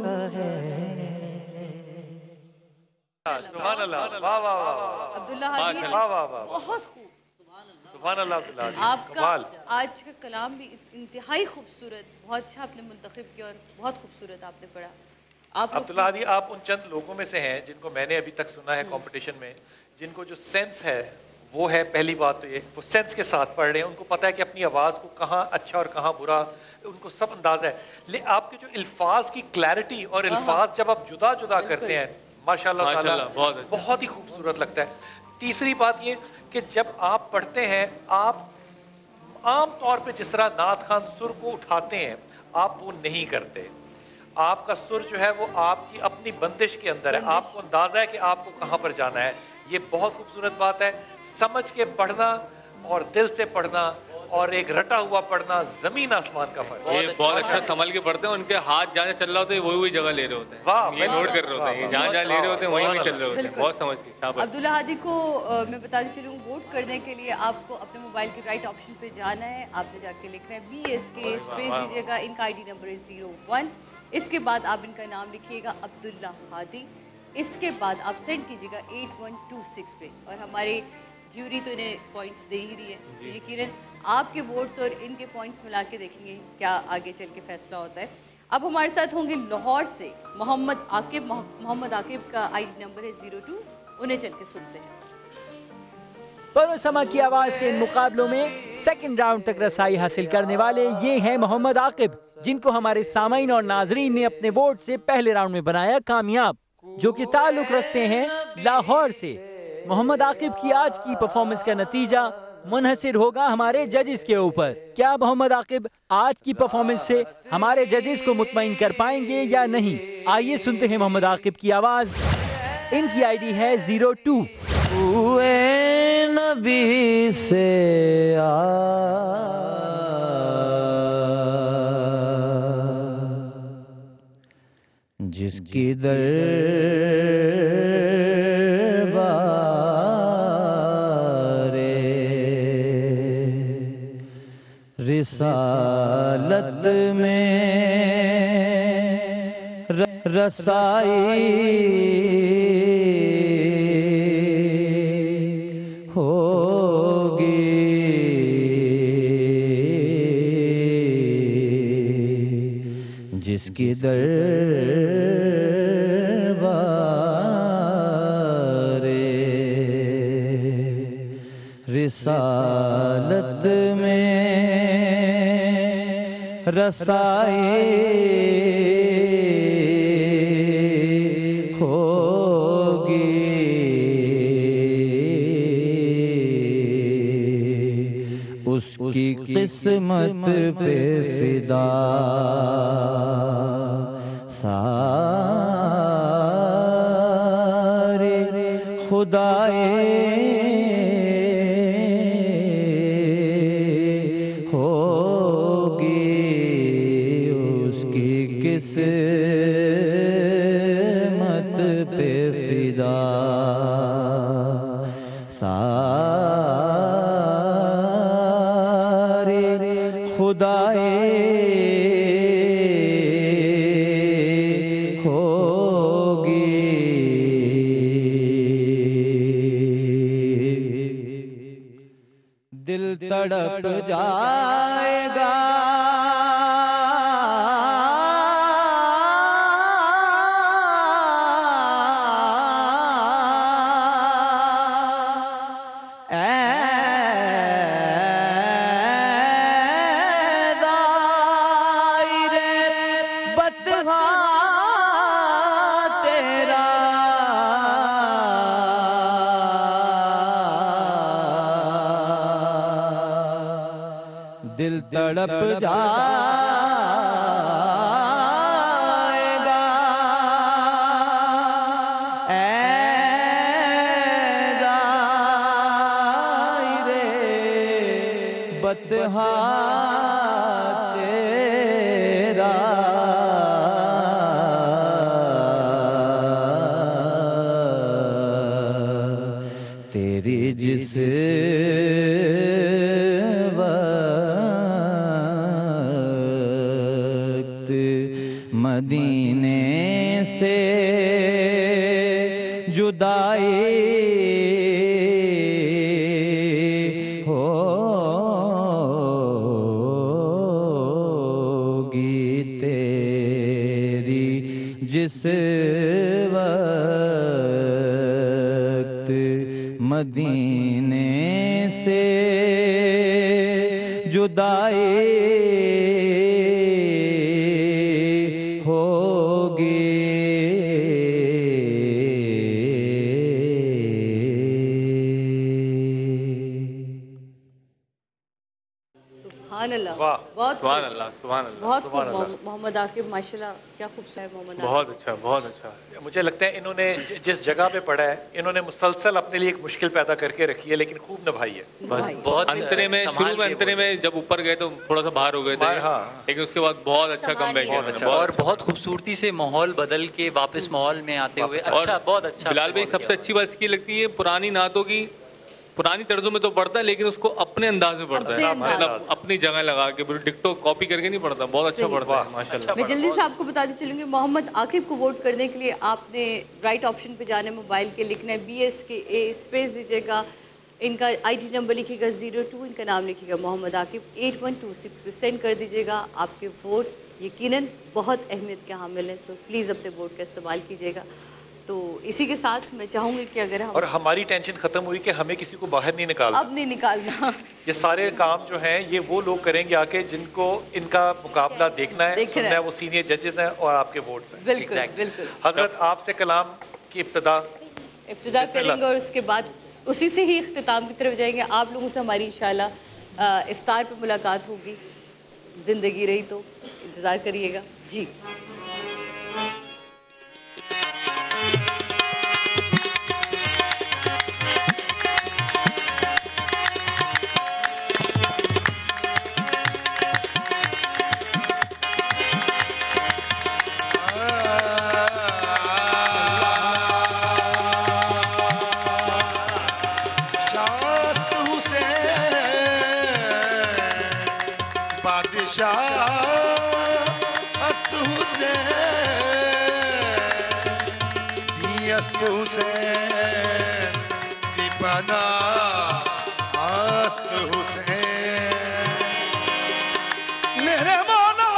کا ہے سبحان اللہ واہ واہ واہ عبداللہ حادی بہت خوب سبحان اللہ عبداللہ آپ کا آج کا کلام بھی انتہائی خوبصورت بہت اچھا آپ نے منتخب کیا اور بہت خوبصورت آپ نے پڑھا عبداللہ حادی آپ ان چند لوگوں میں سے ہیں جن کو میں نے ابھی تک سنا ہے کمپٹیشن میں جن کو جو سینس ہے وہ ہے پہلی بات تو یہ وہ سینس کے ساتھ پڑھ رہے ہیں ان کو پتہ ہے کہ اپنی آواز کو کہاں اچھا اور کہاں برا ان کو سب اندازہ ہے لیکن آپ کے جو الفاظ کی کلیرٹی اور الفاظ جب آپ جدا جدا کرتے ہیں ماشاءاللہ تعالیٰ بہت ہی خوبصورت لگتا ہے تیسری بات یہ کہ جب آپ پڑھتے ہیں آپ عام طور پہ جس طرح نعت خوان سر کو اٹھاتے ہیں آپ وہ نہیں کرتے آپ کا سر جو ہے وہ آپ کی اپنی بندش کے اندر ہے آپ کو اندازہ ہے کہ آپ کو کہاں پر جانا ہے یہ بہت خوبصورت بات ہے سمجھ کے پڑھنا اور دل سے پڑھنا اور ایک رٹا ہوا پڑھنا زمین آسمان کا فرق یہ بہت اچھا سنبھل کے پڑھتے ہیں ان کے ہاتھ جہاں چل رہا ہوتا ہے وہی جگہ لے رہے ہوتے ہیں یہ نوٹ کر رہے ہوتے ہیں جہاں جہاں لے رہے ہوتے ہیں وہیں چل رہے ہوتے ہیں بہت سمجھ کے عبداللہ حادی کو میں بتاتی چلوں ووٹ کرنے کے لیے آپ کو اپنے موبائل کے رائٹ آپشن پہ جانا ہے آپ نے جا کے لکھنا ہے BSK اسپیس دیجیے گا ان کا ID نمبر ہے 01 اس کے بعد آپ ان کا نام لکھیے گا عبداللہ حادی اس کے بعد آپ سینڈ کیجیے گا 8126 پہ اور ہماری جیوری تو انہیں پوائنٹس دے ہی رہی ہے یقیناً آپ کے ووٹس اور ان کے پوائنٹس ملا کے دیکھیں گے کیا آگے چل کے فیصلہ ہوتا ہے اب ہمارے ساتھ ہوں گے لاہور سے محمد عاقب کا ID نمبر ہے 02 انہیں چل کے سنتے ہیں پرو سما کی آواز کے ان مقابلوں میں سیکنڈ راؤنڈ تک رسائی حاصل کرنے والے یہ ہیں محمد عاقب جن کو ہمارے سامعین اور ناظرین نے اپنے ووٹ سے پہلے راؤنڈ میں بنایا کامیاب جو کہ تعلق رکھتے ہیں لاہور سے محمد عاقب کی آج کی پرفارمنس کا نتیجہ منحصر ہوگا ہمارے ججز کے اوپر کیا محمد عاقب آج کی پرفارمنس سے ہمارے ججز کو مطمئن کر پائیں گے یا نہیں آئیے سنتے ہیں محمد عاقب کی آواز ان کی ID ہے 02 نبی سے جس کی دربار رسالت میں رسائی جس کی دربار رسالت میں رسائی ہوگی اس کی قسمت پہ فدا سارے خدائے ہوگی اس کی قسمت پہ فدا سارے خدائے تڑپ جائے گا دل تڑپ جائے گا، اے ظاہرِ بطحا تیرا، تیری جس وقت مدینے سے جدائی ہوگی، تیری جس وقت مدینے سے جدائی ہوگی، سبحان اللہ، بہت سبحان اللہ، سبحان اللہ، بہت خوب محمد عاقب، ماشاءاللہ کیا خوبصورت ہے محمد عاقب، بہت اچھا، بہت اچھا۔ مجھے لگتا ہے انہوں نے جس جگہ پہ پڑھا ہے انہوں نے مسلسل اپنے لیے ایک مشکل پیدا کر کے رکھی ہے، لیکن خوب نبھائی ہے۔ بس بہت انترے میں، شروع میں انترے میں جب اوپر گئے تو تھوڑا سا باہر ہو گئے تھے، لیکن اس کے بعد بہت اچھا کم بیک کیا، اور بہت خوبصورتی سے ماحول بدل کے واپس ماحول میں آتے ہوئے اچھا، بہت اچھا۔ بلال بھائی سب سے اچھی بات اس کی لگتی ہے پرانی نعتوں کی، پرانی طرزوں میں تو پڑھتا ہے لیکن اس کو اپنے انداز میں پڑھتا ہے، مطلب اپنی جگہ لگا کے ڈکٹو کاپی کر کے نہیں پڑھتا، بہت اچھا پڑھتا ہے ماشاءاللہ۔ میں جلدی سے آپ کو بتاتی چلوں گی، محمد عاقب کو ووٹ کرنے کے لیے آپ نے رائٹ آپشن پہ جانا ہے، موبائل کے لکھنا ہے BSKA اسپیس دیجیے گا، ان کا ID نمبر لکھیے گا 02، ان کا نام لکھیے گا محمد عاقب، 8126 پہ سینڈ کر دیجیے گا۔ آپ کے ووٹ یقیناً بہت اہمیت کے حامل ہیں، تو پلیز اپنے ووٹ کا استعمال کیجیے گا۔ تو اسی کے ساتھ میں چاہوں گی کہ اگر ہم، اور ہماری ٹینشن ختم ہوئی کہ ہمیں کسی کو باہر نہیں نکالنا، اب نہیں نکالنا، یہ سارے کام جو ہیں یہ وہ لوگ کریں گے آ کے جن کو ان کا مقابلہ دیکھنا ہے، سننا ہے، وہ سینئر ججز ہیں اور آپ کے ووٹس ہیں۔ بالکل بالکل۔ حضرت آپ سے کلام کی ابتدا کریں گے اور اس کے بعد اسی سے ہی اختتام کی طرف جائیں گے۔ آپ لوگوں سے ہماری انشاءاللہ افطار پہ ملاقات ہوگی، زندگی رہی تو انتظار کریے گا جی۔ است حسین دی بنا است حسین، میرے مولا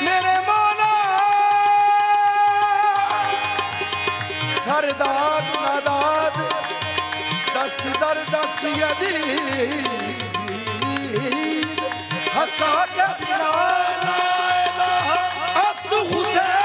میرے مولا، سرداد نداد دست در دست یدید، حقا کے بنا لا الہ است حسین،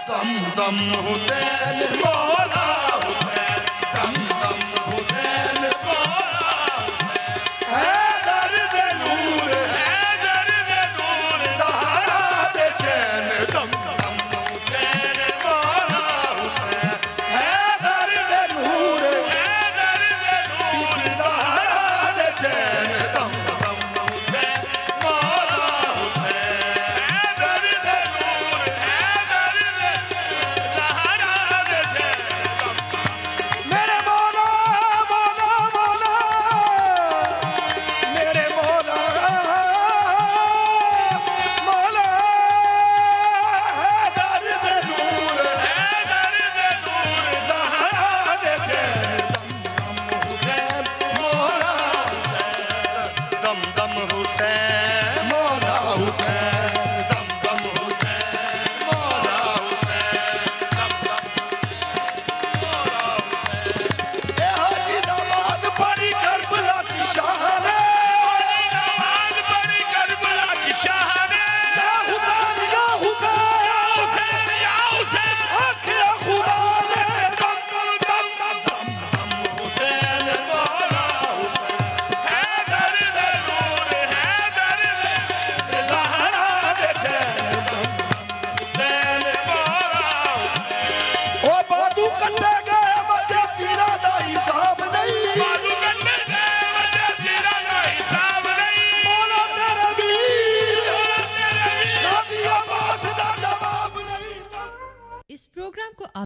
دم دم حسین مولا حسین، دم دم حسین مولا حسین، حیدر دے نور، حیدر دے نور، زہرا دے چین، دم دم حسین مولا حسین، حیدر دے نور، حیدر دے نور، زہرا دے چین، دم دم حسین مولا حسین، حیدر دے نور، حیدر دے زہرا دے چین، دم بندے